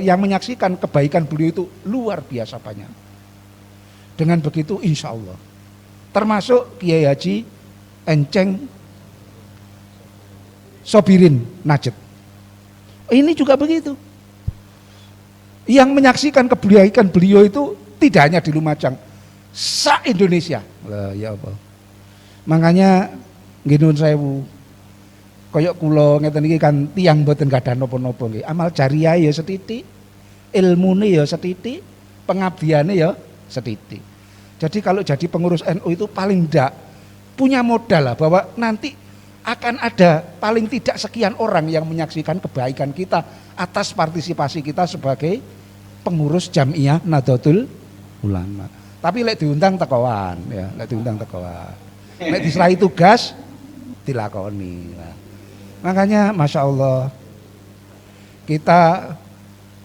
E: yang menyaksikan kebaikan beliau itu luar biasa banyak. Dengan begitu insya Allah, termasuk Kiai Haji Enceng Sobirin Najd. Ini juga begitu. Yang menyaksikan kebaikan beliau itu tidak hanya di Lumajang, se-Indonesia. Lah ya apa? Makanya nggih nuwun sewu. Kaya kula ngeten iki kan tiyang mboten gadah napa-napa nggih. Amal jariah ya setitik, ilmune ya setitik, pengabdiane ya setitik. Jadi kalau jadi pengurus NU itu paling tidak punya modal lah bahwa nanti akan ada paling tidak sekian orang yang menyaksikan kebaikan kita atas partisipasi kita sebagai pengurus Jamiah Nahdlatul Ulama. Tapi lek diundang tekoan ya, lek diundang tekoan. Lek diserahi tugas dilakoni. Nah, makanya Masya Allah kita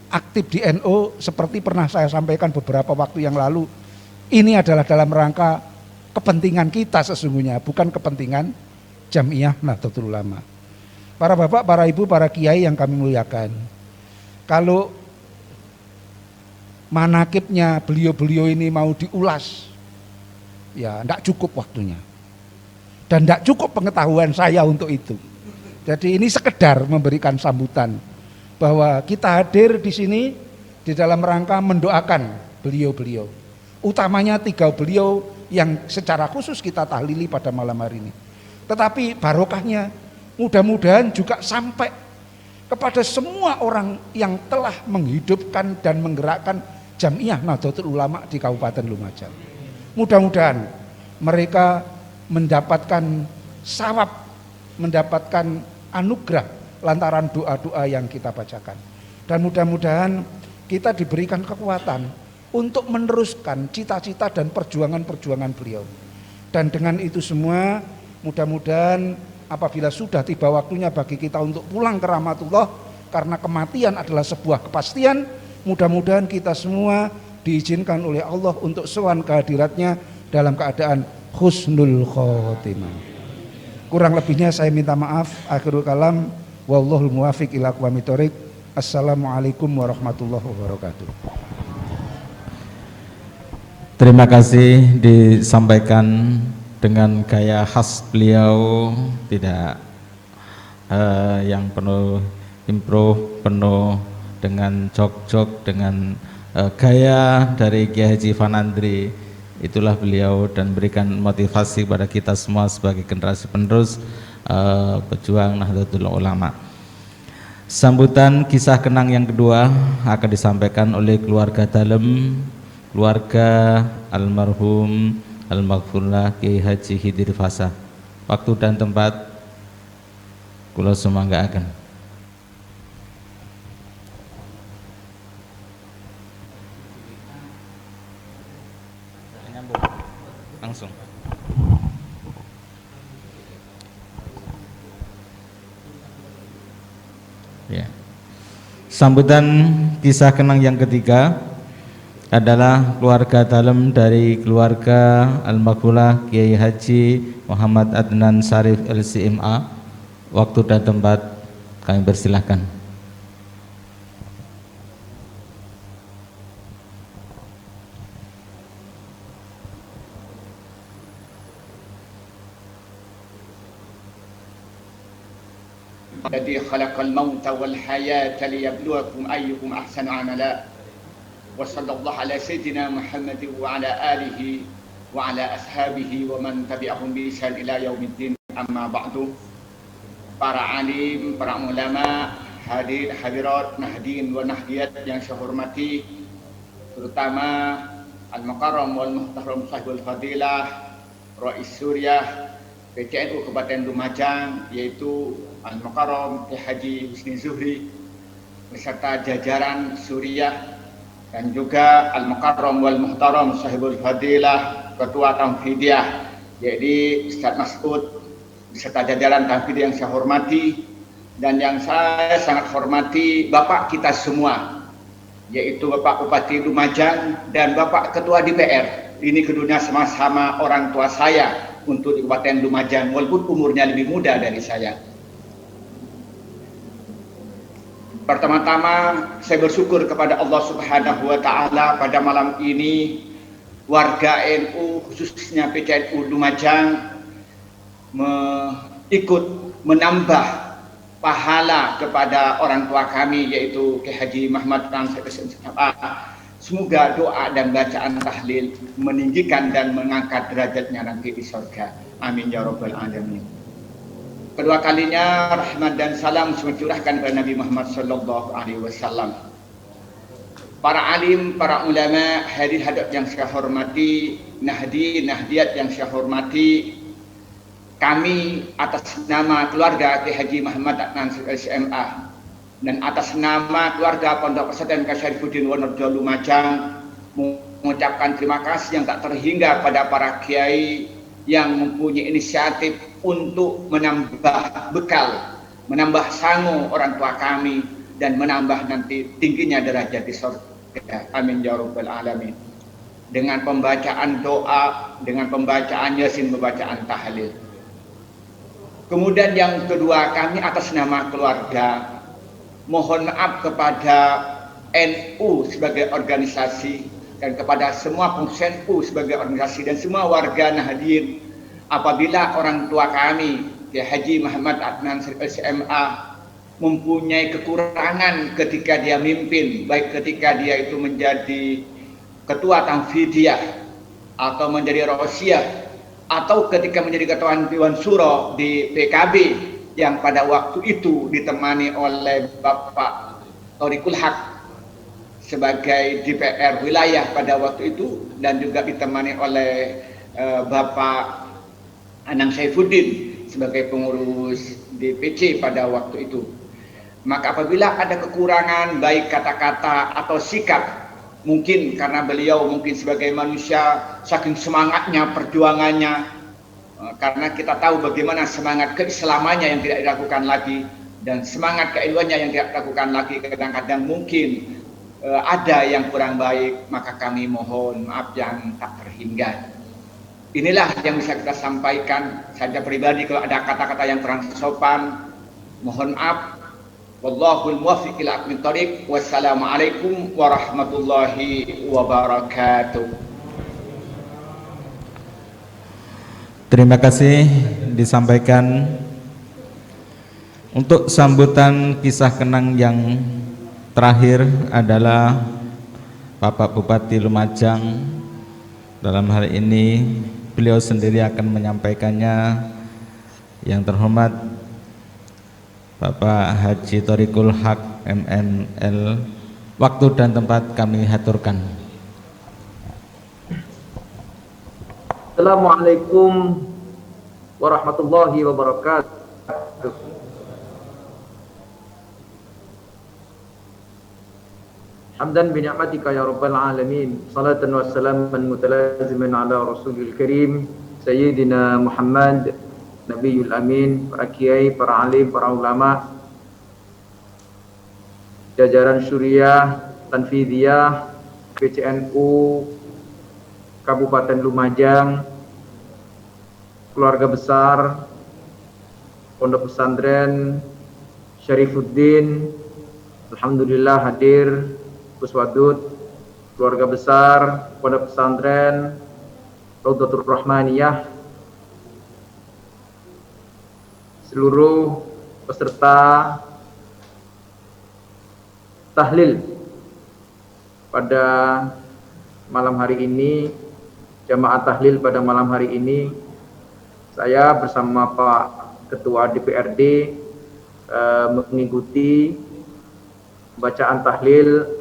E: aktif di NU seperti pernah saya sampaikan beberapa waktu yang lalu. Ini adalah dalam rangka kepentingan kita sesungguhnya, bukan kepentingan Jamiah Nahdlatul Ulama. Para bapak, para ibu, para kiai yang kami muliakan, kalau manakibnya beliau-beliau ini mau diulas, ya tidak cukup waktunya. Dan tidak cukup pengetahuan saya untuk itu. Jadi ini sekedar memberikan sambutan bahwa kita hadir di sini di dalam rangka mendoakan beliau-beliau. Utamanya 3 beliau yang secara khusus kita tahlili pada malam hari ini. Tetapi barokahnya mudah-mudahan juga sampai kepada semua orang yang telah menghidupkan dan menggerakkan Jamiah Nahdlatul Ulama di Kabupaten Lumajang. Mudah-mudahan mereka mendapatkan sawab, mendapatkan anugerah lantaran doa-doa yang kita bacakan. Dan mudah-mudahan kita diberikan kekuatan untuk meneruskan cita-cita dan perjuangan-perjuangan beliau. Dan dengan itu semua mudah-mudahan apabila sudah tiba waktunya bagi kita untuk pulang ke rahmatullah, karena kematian adalah sebuah kepastian, mudah-mudahan kita semua diizinkan oleh Allah untuk sowan kehadiratnya dalam keadaan husnul khotimah. Kurang lebihnya saya minta maaf. Akhirul kalam, wallahul muwafiq ila aqwamit thoriq. Assalamualaikum warahmatullahi wabarakatuh.
A: Terima kasih disampaikan dengan gaya khas beliau, tidak yang penuh improve, penuh dengan jok-jok, dengan gaya dari Kiai Haji Fanandri. Itulah beliau dan berikan motivasi pada kita semua sebagai generasi penerus pejuang Nahdlatul Ulama. Sambutan kisah kenang yang kedua akan disampaikan oleh keluarga dalem, keluarga almarhum Al-Maghfurlah Kiai Haji Khidir Fasa. Waktu dan tempat kula sumanggaken. Langsung. Ya. Sambutan kisah kenang yang ketiga adalah keluarga dalam dari keluarga Al-Maghfurlah Kiai Haji Muhammad Adnan Sarif LCMA. Waktu dan tempat kami persilahkan.
F: الذي خلق الموت والحياة ليبلوكم أيكم أحسن عملا وصلى الله على سيدنا محمد وعلى آله وعلى أصحابه ومن تبعهم بإحسان إلى يوم الدين. Amma ba'du. Para alim, para ulama, hadirat, nahdin wa nahdiyat yang saya hormati, terutama Al-Mukarram wal Muhtaram Sahibul Fadilah Rais Suriah PCNU Kabupaten Lumajang, yaitu Al-Mukarram Ki Haji Husni Zuhri beserta jajaran Suriah, dan juga Al-Mukarram wal Muhtaram Sahibul Fadilah Ketua Tamfidiyah, yaitu Ustaz Mas'ud beserta jajaran Tamfidiyah yang saya hormati, dan yang saya sangat hormati Bapak kita semua, yaitu Bapak Bupati Lumajang dan Bapak Ketua DPR. Ini keduanya sama-sama orang tua saya untuk di Kabupaten Lumajang, walaupun umurnya lebih muda dari saya. Pertama-tama saya bersyukur kepada Allah Subhanahu wa Ta'ala pada malam ini warga NU khususnya PCNU Lumajang ikut menambah pahala kepada orang tua kami, yaitu Ki Haji Muhammad Ransel SMA. Semoga doa dan bacaan tahlil meninggikan dan mengangkat derajatnya nanti di surga. Amin ya rabbal alamin. Kedua kalinya rahmat dan salam curahkan kepada Nabi Muhammad sallallahu alaihi wasallam. Para alim, para ulama, hadirin yang saya hormati, nahdiyat yang saya hormati, kami atas nama keluarga Ki Haji Muhammad Adnan SMA dan atas nama keluarga Pondok Pesantren Syarifuddin Wonorejo Lumajang mengucapkan terima kasih yang tak terhingga pada para kiai yang mempunyai inisiatif untuk menambah bekal, menambah sangu orang tua kami, dan menambah nanti tingginya derajat di surga. Amin ya rabbal alamin. Dengan pembacaan doa, dengan pembacaan yasin, pembacaan tahlil. Kemudian yang kedua, kami atas nama keluarga mohon maaf kepada NU sebagai organisasi dan kepada semua pengurus NU sebagai organisasi dan semua warga Nahdien apabila orang tua kami Ki Haji Muhammad Adnan SMA mempunyai kekurangan ketika dia mimpin, baik ketika dia itu menjadi ketua Tamfidiyah atau menjadi Rosiah atau ketika menjadi ketua Dewan Syuro di PKB yang pada waktu itu ditemani oleh Bapak Thoriqul Haq sebagai DPR wilayah pada waktu itu, dan juga ditemani oleh Bapak Anang Saifuddin sebagai pengurus DPC pada waktu itu. Maka apabila ada kekurangan baik kata-kata atau sikap, mungkin karena beliau mungkin sebagai manusia saking semangatnya perjuangannya, karena kita tahu bagaimana semangat keislamannya yang tidak dilakukan lagi dan semangat keilmuannya yang tidak dilakukan lagi, kadang-kadang mungkin ada yang kurang baik, maka kami mohon maaf yang tak terhingga. Inilah yang bisa kita sampaikan. Saya pribadi kalau ada kata-kata yang kurang sopan, mohon maaf. Wallahul muwaffiq ila aqwamit thoriq. Wassalamualaikum warahmatullahi wabarakatuh.
A: Terima kasih disampaikan. Untuk sambutan kisah kenang yang terakhir adalah Bapak Bupati Lumajang. Dalam hal ini beliau sendiri akan menyampaikannya. Yang terhormat Bapak Haji Thoriqul Haq MML, waktu dan tempat kami haturkan.
G: Assalamualaikum warahmatullahi wabarakatuh. Hamdan bi ni'matika ya rabbal alamin. Salatan wa salaman mutalaziman ala rasulil karim Sayyidina Muhammad Nabiyul Amin, para kiai, para alim, para ulama, jajaran Suriah, Tanfidiyah, PCNU Kabupaten Lumajang, keluarga besar Pondok Pesantren Syarifuddin, alhamdulillah hadir Gus Wadud, keluarga besar Pondok Pesantren Raudatul Rahmaniyah, seluruh peserta tahlil pada malam hari ini, jamaah tahlil pada malam hari ini. Saya bersama Pak Ketua DPRD mengikuti bacaan tahlil,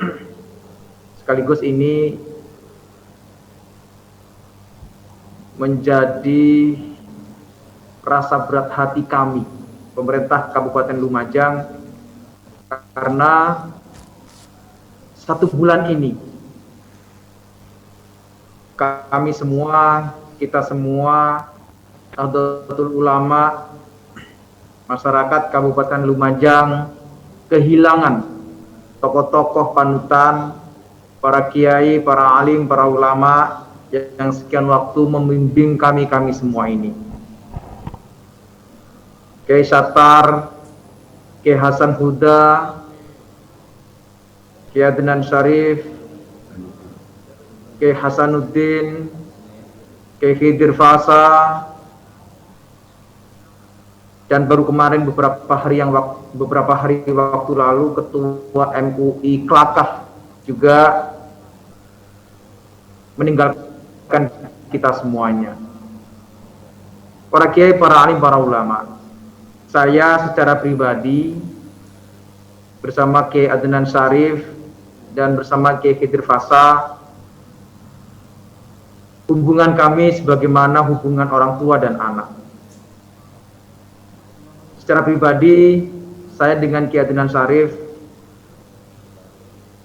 G: sekaligus ini menjadi rasa berat hati kami, pemerintah Kabupaten Lumajang, karena 1 bulan ini kami semua, kita semua, Nahdlatul Ulama, masyarakat Kabupaten Lumajang kehilangan tokoh-tokoh panutan, para kiai, para alim, para ulama yang sekian waktu membimbing kami semua ini. Kiai Sattar, Kiai Hasan Huda, Kiai Adnan Syarif, Kiai Hasanuddin, Kiai Khidir Fasa, dan baru kemarin beberapa hari waktu lalu Ketua MUI Kelakah juga meninggalkan kita semuanya. Para kiai, para alim, para ulama. Saya secara pribadi bersama Kiai Adnan Syarif dan bersama Kiai Khidir Fasa, hubungan kami sebagaimana hubungan orang tua dan anak. Secara pribadi, saya dengan Kiai Adnan Syarif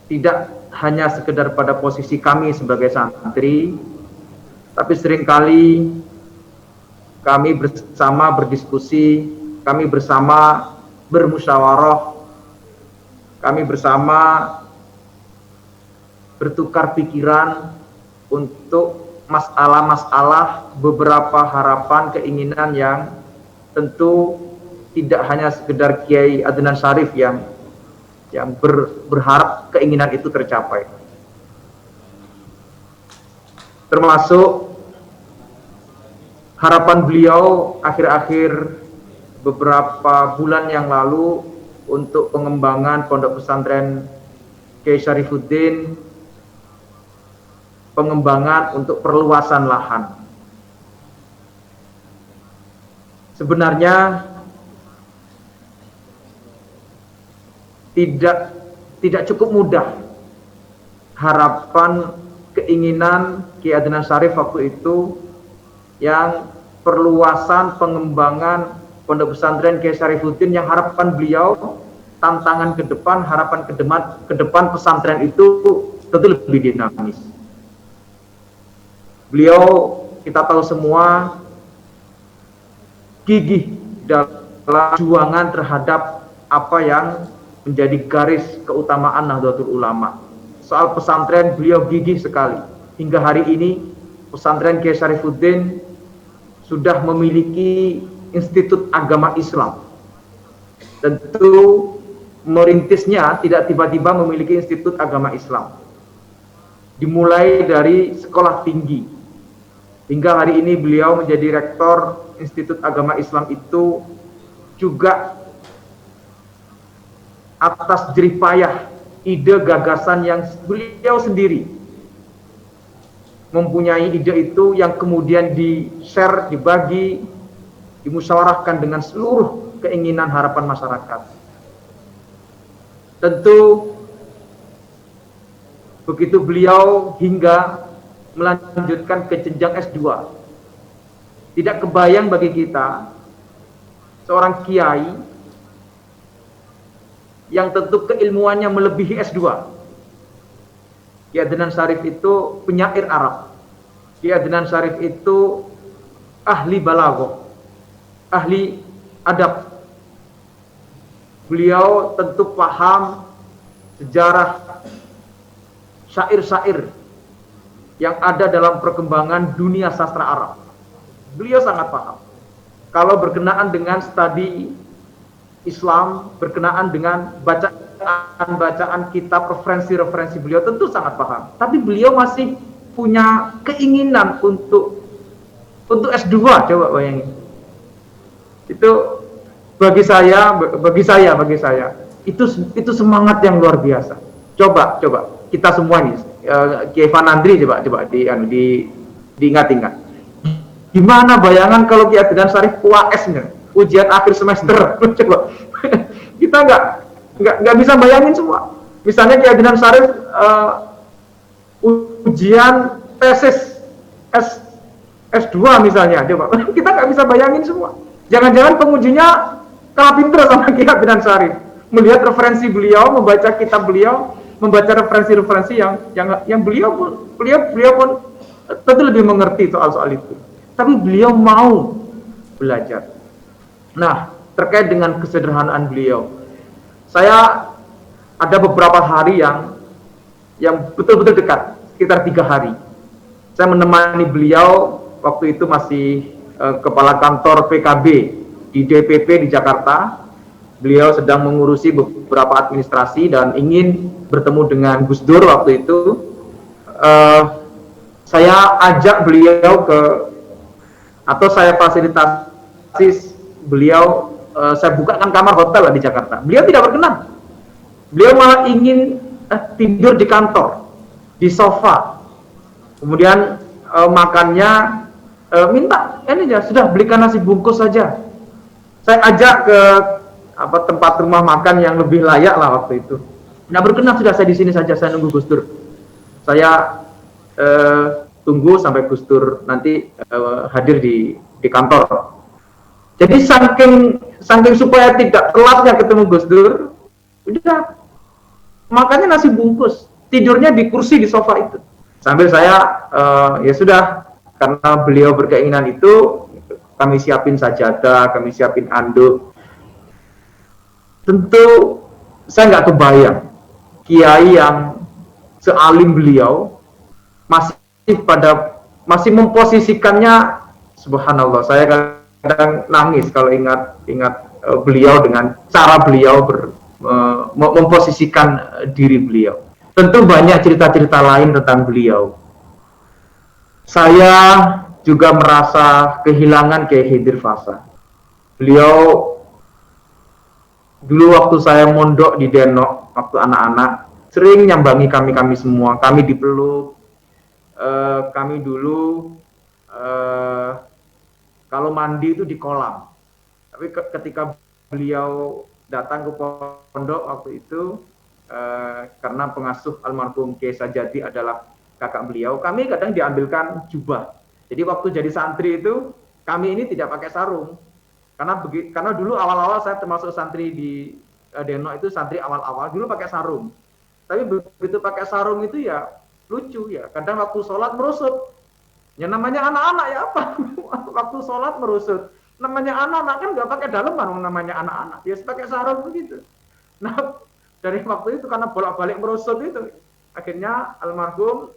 G: tidak hanya sekedar pada posisi kami sebagai santri, tapi seringkali kami bersama berdiskusi, kami bersama bermusyawarah, kami bersama bertukar pikiran untuk masalah-masalah, beberapa harapan, keinginan yang tentu tidak hanya sekedar Kiai Adnan Syarif yang berharap keinginan itu tercapai. Termasuk harapan beliau akhir-akhir beberapa bulan yang lalu untuk pengembangan pondok pesantren Kiai Syarifuddin, pengembangan untuk perluasan lahan. Sebenarnya tidak cukup mudah harapan, keinginan Kiai Adnan Syarif waktu itu yang perluasan pengembangan pondok pesantren Kiai Syarifuddin, yang harapan beliau, tantangan ke depan, harapan ke depan pesantren itu tentu lebih dinamis. Beliau, kita tahu semua, gigih dalam perjuangan terhadap apa yang menjadi garis keutamaan Nahdlatul Ulama. Soal pesantren beliau gigih sekali. Hingga hari ini pesantren Kiai Syarifuddin sudah memiliki Institut Agama Islam. Tentu merintisnya tidak tiba-tiba memiliki Institut Agama Islam. Dimulai dari sekolah tinggi. Hingga hari ini beliau menjadi rektor Institut Agama Islam itu juga atas jeripayah ide gagasan yang beliau sendiri mempunyai ide itu, yang kemudian di-share, dibagi, dimusyawarahkan dengan seluruh keinginan harapan masyarakat. Tentu begitu beliau hingga melanjutkan ke jenjang S2, tidak kebayang bagi kita seorang kiai yang tentu keilmuannya melebihi S2. Kiai Adnan Syarif itu penyair Arab. Kiai Adnan Syarif itu ahli balaghah, ahli adab. Beliau tentu paham sejarah syair-syair yang ada dalam perkembangan dunia sastra Arab. Beliau sangat paham. Kalau berkenaan dengan studi Islam, berkenaan dengan bacaan kitab, referensi-referensi, beliau tentu sangat paham. Tapi beliau masih punya keinginan untuk S2, coba bayangin. Itu bagi saya itu semangat yang luar biasa. Coba kita semua nih, Kiai Fanandri coba diingat-ingat. Gimana bayangan kalau Kiai Adnan Syarif UAS-nya, ujian akhir semester, coba kita nggak bisa bayangin semua. Misalnya Kiai Adnan Syarif ujian tesis S2 misalnya, coba kita nggak bisa bayangin semua. Jangan-jangan pengujinya kalah pinter sama Kiai Adnan Syarif, melihat referensi beliau, membaca kitab beliau, membaca referensi-referensi yang beliau pun tentu lebih mengerti soal itu. Tapi beliau mau belajar. Nah, terkait dengan kesederhanaan beliau, saya ada beberapa hari yang betul-betul dekat, sekitar 3 hari. Saya menemani beliau waktu itu masih kepala kantor PKB di DPP di Jakarta. Beliau sedang mengurusi beberapa administrasi dan ingin bertemu dengan Gus Dur waktu itu. Saya ajak beliau atau saya fasilitasi beliau, saya bukakan kamar hotel di Jakarta. Beliau tidak berkenan. Beliau malah ingin tidur di kantor, di sofa. Kemudian makannya minta, ini ya sudah belikan nasi bungkus saja. Saya ajak ke tempat rumah makan yang lebih layak lah waktu itu. Nah, berkenan, sudah saya di sini saja, saya nunggu Gus Dur. Saya tunggu sampai Gus Dur nanti hadir di kantor. Jadi saking supaya tidak telatnya ketemu Gus Dur, udah makannya nasi bungkus, tidurnya di kursi di sofa itu. Sambil saya ya sudah, karena beliau berkeinginan itu, kami siapin sajadah, kami siapin anduk. Tentu saya nggak kebayang kiai yang sealim beliau masih memposisikannya. Subhanallah, saya kadang nangis kalau ingat beliau dengan cara beliau memposisikan diri beliau. Tentu banyak cerita-cerita lain tentang beliau. Saya juga merasa kehilangan Kiai Khidir Fasa. Beliau dulu waktu saya mondok di Denok, waktu anak-anak, sering nyambangi kami semua. Kami dipeluk. Kami dulu kalau mandi itu di kolam. Tapi ketika beliau datang ke pondok waktu itu, karena pengasuh almarhum Kiai Sajadi adalah kakak beliau, kami kadang diambilkan jubah. Jadi waktu jadi santri itu, kami ini tidak pakai sarung. Karena dulu awal-awal saya termasuk santri di Denok itu, santri awal-awal dulu pakai sarung. Tapi begitu pakai sarung itu ya lucu ya. Kadang waktu sholat merusut. Ya namanya anak-anak ya apa? Waktu sholat merusut. Namanya anak-anak kan nggak pakai daleman, namanya anak-anak. Ya pakai sarung begitu. Nah, dari waktu itu karena bolak-balik merusut itu, akhirnya almarhum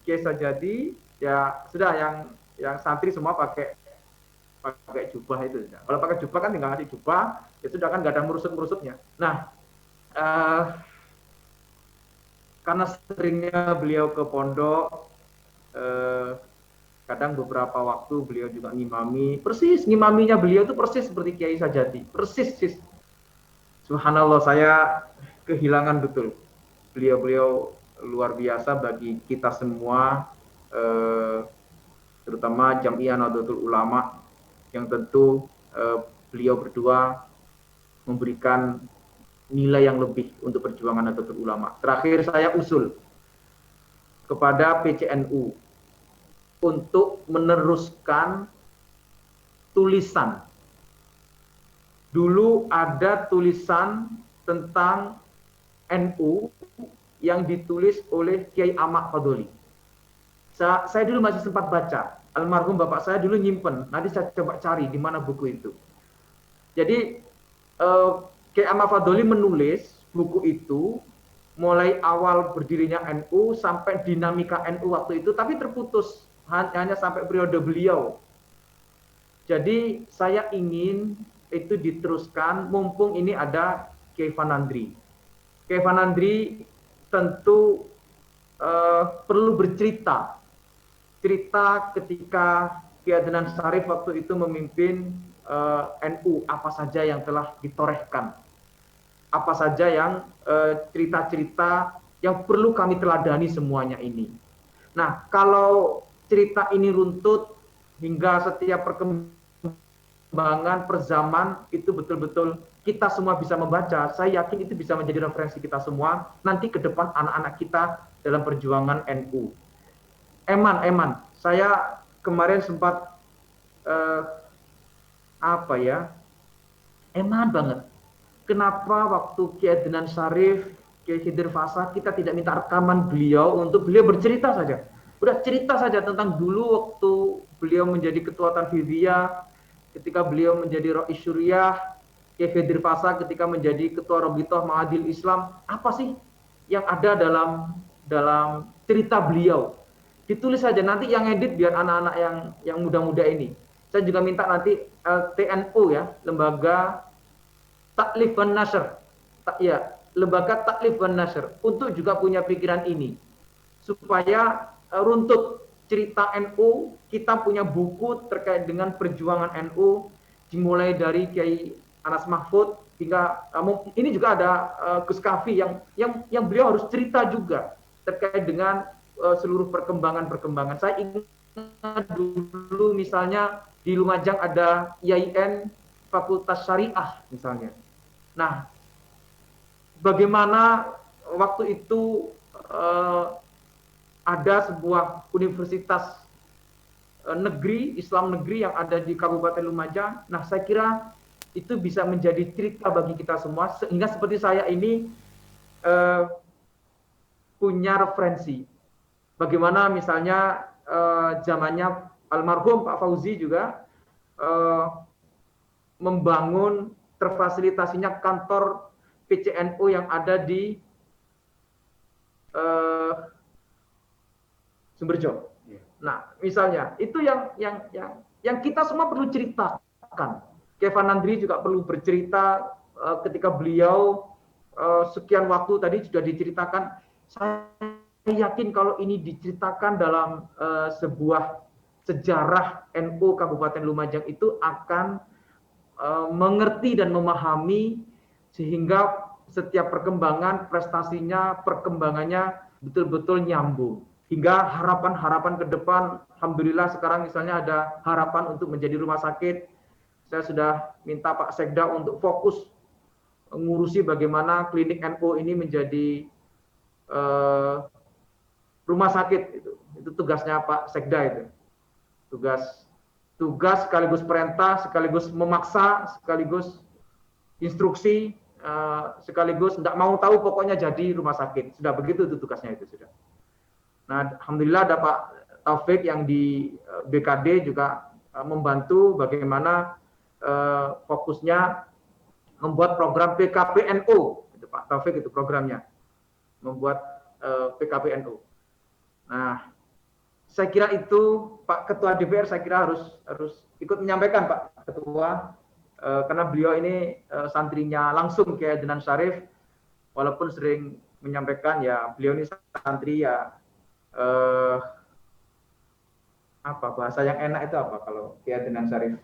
G: Kiai Sajadi ya sudah, yang santri semua pakai jubah itu. Kalau pakai jubah kan tinggal ngasih jubah, ya sudah kan nggak ada merusut-merusutnya. Nah, karena seringnya beliau ke pondok, kadang beberapa waktu beliau juga ngimami, persis ngimaminya beliau itu persis seperti Kiai Sajadi, persis. Subhanallah, saya kehilangan betul. Beliau luar biasa bagi kita semua, terutama Jamiah Nahdlatul Ulama, yang tentu beliau berdua memberikan nilai yang lebih untuk perjuangan Nahdlatul Ulama. Terakhir saya usul kepada PCNU untuk meneruskan tulisan. Dulu ada tulisan tentang NU yang ditulis oleh Kiai Ahmad Fadoli. Saya dulu masih sempat baca. Almarhum bapak saya dulu nyimpen. Nanti saya coba cari di mana buku itu. Jadi Kiai Ahmad Fadoli menulis buku itu mulai awal berdirinya NU sampai dinamika NU waktu itu, tapi terputus hanya sampai periode beliau. Jadi saya ingin itu diteruskan, mumpung ini ada Kiai Fanandri. Kiai Fanandri tentu perlu bercerita ketika Kiai Adnan Syarif waktu itu memimpin NU, apa saja yang telah ditorehkan, apa saja yang cerita-cerita yang perlu kami teladani semuanya ini. Nah, kalau cerita ini runtut hingga setiap perkembangan perzaman itu betul-betul kita semua bisa membaca, saya yakin itu bisa menjadi referensi kita semua nanti ke depan anak-anak kita dalam perjuangan NU. Eman, saya kemarin sempat eman banget. Kenapa waktu Kiai Adnan Syarif, Kiai Khidir Fasah, kita tidak minta rekaman beliau untuk beliau bercerita saja. Udah cerita saja tentang dulu waktu beliau menjadi ketua Tanfidiyah, ketika beliau menjadi Rais Syuriah, Kiai Khidir Fasah ketika menjadi ketua Rabithah Ma'adil Islam. Apa sih yang ada dalam cerita beliau? Ditulis saja, nanti yang edit biar anak-anak yang muda-muda ini. Saya juga minta nanti TNU ya, Lembaga Taklif wan Nashr, Lembaga Taklif wan Nashr untuk juga punya pikiran ini supaya runtut cerita NU, kita punya buku terkait dengan perjuangan NU dimulai dari Kiai Anas Mahfud hingga ini juga ada Gus Kafi yang beliau harus cerita juga terkait dengan seluruh perkembangan. Saya ingat dulu misalnya di Lumajang ada IAIN Fakultas Syariah misalnya. Nah, bagaimana waktu itu ada sebuah universitas negeri, Islam negeri yang ada di Kabupaten Lumajang. Nah, saya kira itu bisa menjadi cerita bagi kita semua, sehingga seperti saya ini punya referensi. Bagaimana misalnya zamannya almarhum Pak Fauzi juga membangun terfasilitasinya kantor PCNU yang ada di Sumberjo. Nah, misalnya itu yang kita semua perlu ceritakan. Kevin Andri juga perlu bercerita ketika beliau sekian waktu tadi sudah diceritakan. Saya yakin kalau ini diceritakan dalam sebuah sejarah NU Kabupaten Lumajang itu akan mengerti dan memahami sehingga setiap perkembangan prestasinya, perkembangannya betul-betul nyambung. Hingga harapan-harapan ke depan, alhamdulillah sekarang misalnya ada harapan untuk menjadi rumah sakit. Saya sudah minta Pak Sekda untuk fokus mengurusi bagaimana klinik NU ini menjadi rumah sakit. Itu tugasnya Pak Sekda itu. Tugas sekaligus perintah, sekaligus memaksa, sekaligus instruksi, sekaligus tidak mau tahu pokoknya jadi rumah sakit. Sudah begitu itu tugasnya itu sudah. Nah, alhamdulillah ada Pak Taufik yang di BKD juga membantu bagaimana fokusnya membuat program PKPNU. Itu Pak Taufik itu programnya. Membuat PKPNU. Nah, saya kira itu Pak Ketua DPR saya kira harus ikut menyampaikan Pak Ketua karena beliau ini santrinya langsung Kiai Adnan Syarif, walaupun sering menyampaikan ya beliau ini santri ya bahasa yang enak itu apa kalau Kiai Adnan Syarif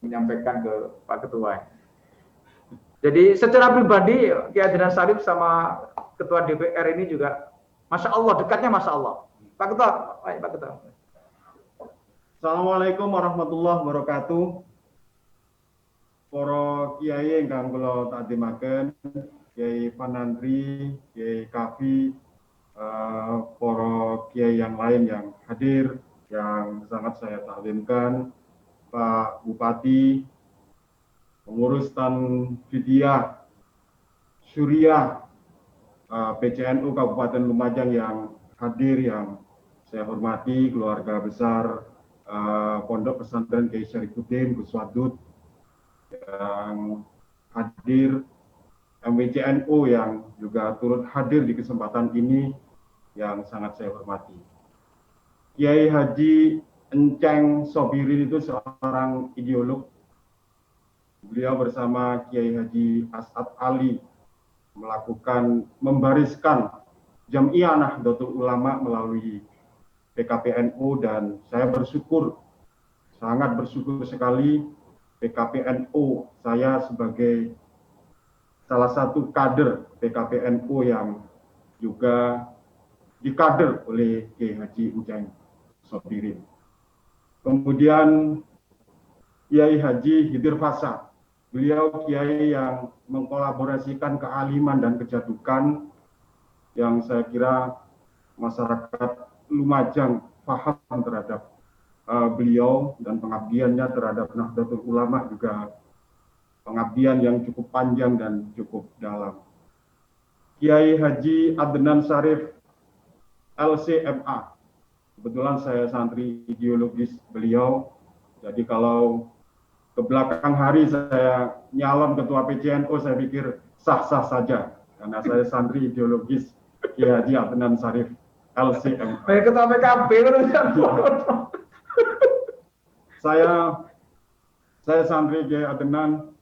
G: menyampaikan ke Pak Ketua. Jadi secara pribadi Kiai Adnan Syarif sama Ketua DPR ini juga Masya Allah, dekatnya Masya Allah. Pak Ketua, baik Pak Ketua.
H: Assalamualaikum warahmatullahi wabarakatuh. Para kiai ingkang kula takdimaken, Kiai Panandri, Kiai Kafi, para kiai yang lain yang hadir, yang sangat saya taklimkan, Pak Bupati, pengurus Tanfidiyah Syuriah PCNU Kabupaten Lumajang yang hadir, yang saya hormati, keluarga besar Pondok Pesantren Kiai Syarifuddin Gus Wadud yang hadir, MWCNU yang juga turut hadir di kesempatan ini yang sangat saya hormati. Kiai Haji Enceng Sobirin itu seorang ideolog. Beliau bersama Kiai Haji As'ad Ali membariskan Jam'iyah Nahdlatul Ulama melalui PKPNU, dan saya sangat bersyukur sekali PKPNU, saya sebagai salah satu kader PKPNU yang juga dikader oleh Kiai Haji Enceng Sobirin. Kemudian Kiai Haji Hidir Fasa, beliau kiai yang mengkolaborasikan kealiman dan kejadukan yang saya kira masyarakat Lumajang paham terhadap beliau, dan pengabdiannya terhadap Nahdlatul Ulama juga pengabdian yang cukup panjang dan cukup dalam. Kiai Haji Adnan Syarif LCMA, kebetulan saya santri ideologis beliau, jadi kalau ke belakang hari saya nyalon ketua PCNU, saya pikir sah-sah saja karena saya santri ideologis Kiai Haji Adnan Syarif LCMA.
G: Ketua PKB
H: Saya santri Kiai Adnan,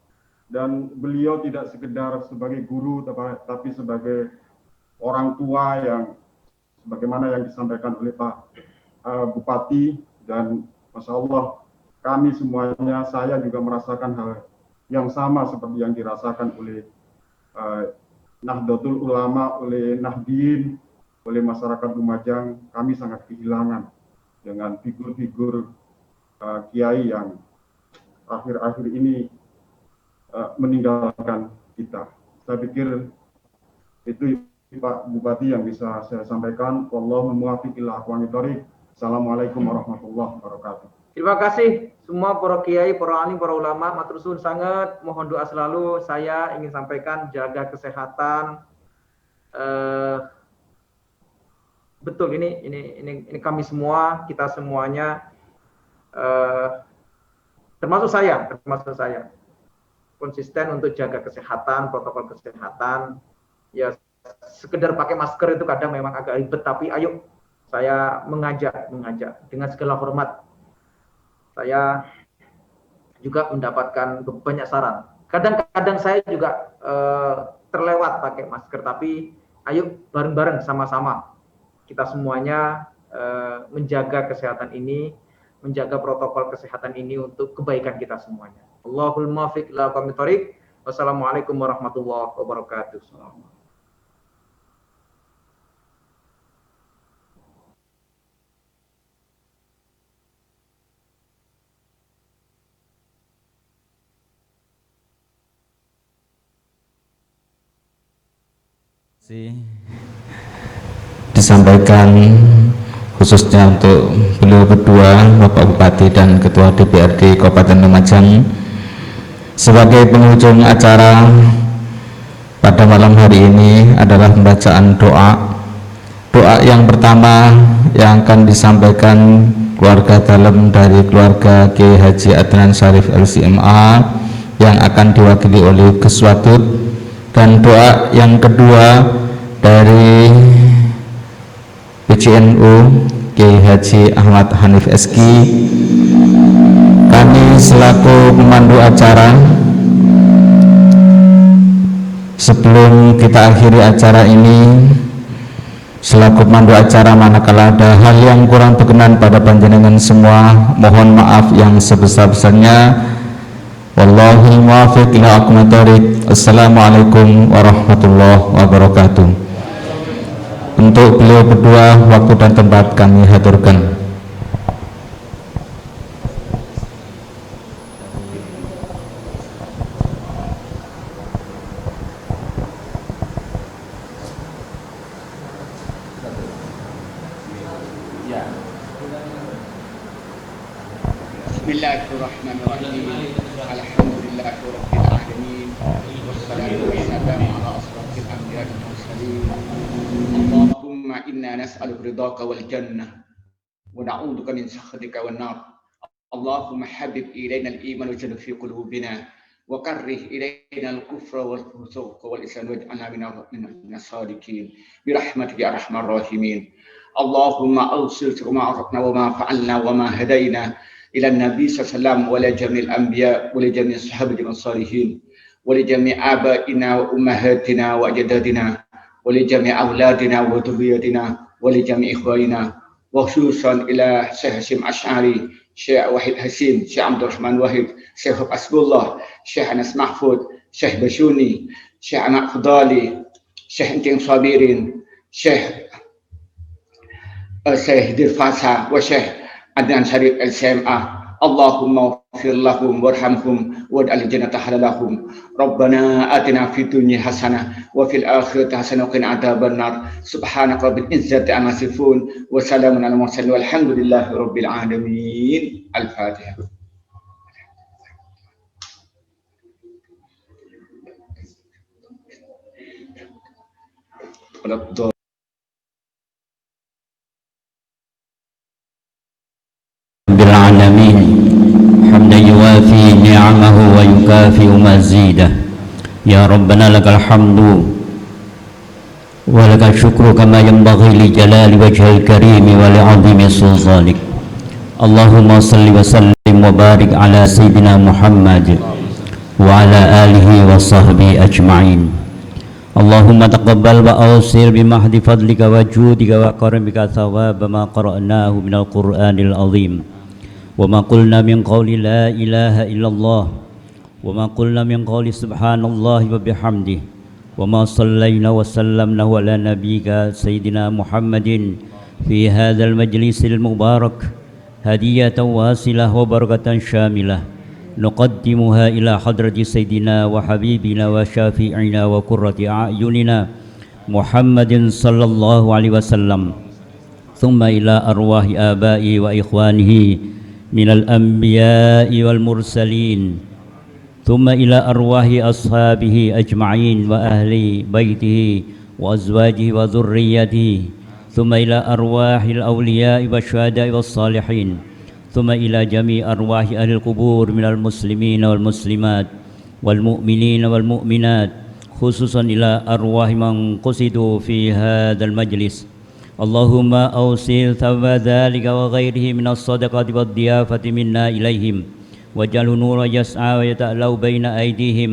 H: dan beliau tidak sekedar sebagai guru tapi sebagai orang tua yang sebagaimana yang disampaikan oleh Pak Bupati, dan Masya Allah kami semuanya, saya juga merasakan hal yang sama seperti yang dirasakan oleh Nahdlatul Ulama, oleh Nahdien, oleh masyarakat Lumajang. Kami sangat kehilangan dengan figur-figur kiai yang akhir-akhir ini meninggalkan kita. Saya pikir itu Pak Bupati yang bisa saya sampaikan. Wallahu muwaffiq ila aqwamit thoriq. Assalamualaikum warahmatullahi wabarakatuh.
G: Terima kasih semua para kiai, para alim, para ulama, matur suwun sangat. Mohon doa selalu. Saya ingin sampaikan jaga kesehatan. Betul, ini kami semua, kita semuanya, termasuk saya konsisten untuk jaga kesehatan, protokol kesehatan. Ya, sekedar pakai masker itu kadang memang agak ribet, tapi ayo, saya mengajak dengan segala hormat. Saya juga mendapatkan banyak saran. Kadang-kadang saya juga terlewat pakai masker, tapi ayo bareng-bareng sama-sama kita semuanya menjaga kesehatan ini, menjaga protokol kesehatan ini untuk kebaikan kita semuanya. Allahul muwaffiq ila aqwamit thoriq. Wassalamualaikum warahmatullahi wabarakatuh.
A: Disampaikan khususnya untuk beliau berdua, Bapak Bupati dan Ketua DPRD Kabupaten Lumajang, sebagai penghujung acara pada malam hari ini adalah pembacaan doa. Doa yang pertama yang akan disampaikan keluarga dalam dari keluarga Kiai Haji Adnan Syarif LCMA yang akan diwakili oleh Gus Wadud, dan doa yang kedua dari PCNU Kiai Haji Ahmad Hanif SQ. Kami selaku pemandu acara, sebelum kita akhiri acara ini, selaku pemandu acara, manakala ada hal yang kurang berkenan pada panjenengan semua, mohon maaf yang sebesar-besarnya. Wallahul muwaffiq ila aqwamit thoriq. Assalamualaikum warahmatullahi wabarakatuh. Untuk beliau berdua, waktu dan tempat kami haturkan.
F: Bismillahirrahmanirrahim. Alhamdulillahirabbil alamin. Wassalatu wassalamu ala asrofil anbiya'i wal mursalin. Allahumma inna nas'aluka ridhaka wal jannah wa na'udzuka min sakhatika wan nar. Allahumma habib ilaina al-iman wa jannah fi qulubina wa karrih ilaina al-kufra wal fusuq wal isyan waj'alna minas sadiqin bi rahmatika ya arhamar rahimin. Allahumma awsil ma aradna wa ma fa'alna wa ma hadaina ila Nabi sallallahu wa la jami'il anbiya wa li jami'is sahabati was salihin wa li jami' abaina wa ummahatina wa ajdadina wa li jami' auladina wa dhurriyyatina wa li jami' ikhwanina wa khususan ila Syekh Hasyim Asy'ari Syekh Wahid Hasim, Syekh Abdul Rahman Wahid, Syekh Asbullah, Syekh Anas Mahfud, Syekh Basyuni, Syekh Anak Fudali, Syekh Encing Sabirin, Syekh Dirfasa, wa Syekh Adnan Syarif LCMA. Allahumma ighfir lahum warhamhum waj'al jannata halalahum. Rabbana atina fid dunya hasanah wa fil akhirati hasanah wa qina adzabannar. Subhanaka rabbil izzati amma yasifun wa salamun alal mursalin walhamdulillahi rabbil alamin. Al-Fatihah.
B: بالعالمين حمدا يوافي نعمه ويكافئ مزيده يا ربنا لك الحمد ولك الشكر كما ينبغي لجلال وجه الكريم ولعظيم سلطانك اللهم صل وسلم وبارك على سيدنا محمد وعلى آله وصحبه أجمعين اللهم تقبل وأوصل بمحض فضلك وجودك وكرمك ثواب ما قرأناه من القرآن العظيم وما قلنا من قول لا إله إلا الله وما قلنا من قول سبحان الله وبحمده وما صلينا وسلمنا على نبيك سيدنا محمد في هذا المجلس المبارك هدية واصلة وبركة شاملة نقدمها إلى حضرة سيدنا وحبيبنا وشافعنا وقرة أعيننا محمد صلى الله عليه وسلم ثم إلى أرواح آبائه وإخوانه من الأنبياء والمرسلين ثم إلى أرواح أصحابه أجمعين وأهل بيته وأزواجه وذريته ثم إلى أرواح الأولياء والشهداء والصالحين ثم إلى جميع أرواح أهل القبور من المسلمين والمسلمات والمؤمنين والمؤمنات خصوصا إلى أرواح من قصدوا في هذا المجلس اللهم أوصل ثواب ذلك وغيره من الصدقة والضيافة منا إليهم واجعله نورا يسعى ويتألأ بين أيديهم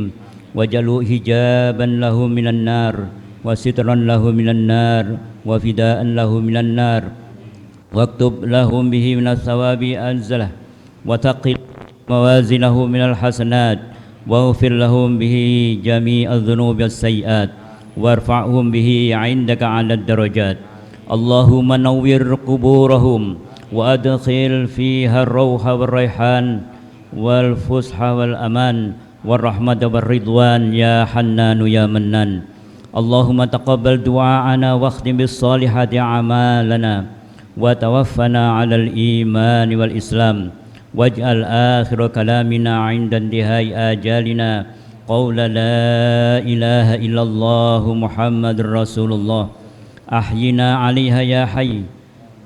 B: واجعله حجابا لهم من النار وسترا له من النار وفداء له من النار واكتب لهم به من الثواب أنزله وثقل موازنه من الحسنات واغفر لهم به جميع الذنوب والسيئات وارفعهم به عندك على الدرجات اللهم نور قبورهم وأدخل فيها الروح والريحان والفسح والأمان والرحمة والرضوان يا حنان يا منان اللهم تقبل دعاءنا واختم بالصالحات أعمالنا وتوفنا على الإيمان والإسلام واجعل آخر كلامنا عند انتهاء آجالنا قول لا إله إلا الله محمد رسول الله أحينا عليها يا حي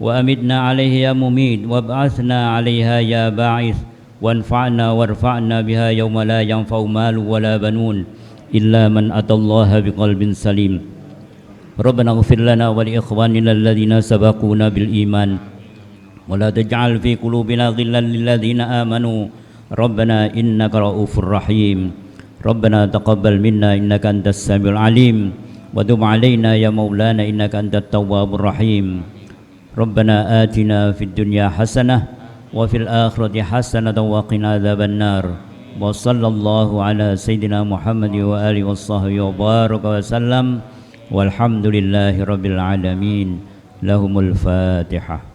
B: وأمتنا عليها يا مميت وابعثنا عليها يا باعث وانفعنا وارفعنا بها يوم لا ينفع مال ولا بنون إلا من أتى الله بقلب سليم ربنا اغفر لنا ولإخواننا الذين سبقونا بالإيمان ولا تجعل في قلوبنا غلا للذين آمنوا ربنا إنك رؤوف رحيم ربنا تقبل منا إنك أنت السميع العليم وتب علينا يا مولانا إنك أنت التواب الرحيم ربنا آتنا في الدنيا حسنة وفي الآخرة حسنة وقنا عذاب النار وصلى الله على سيدنا محمد وآله وصحبه وبارك وسلم والحمد لله رب العالمين لهم الفاتحة.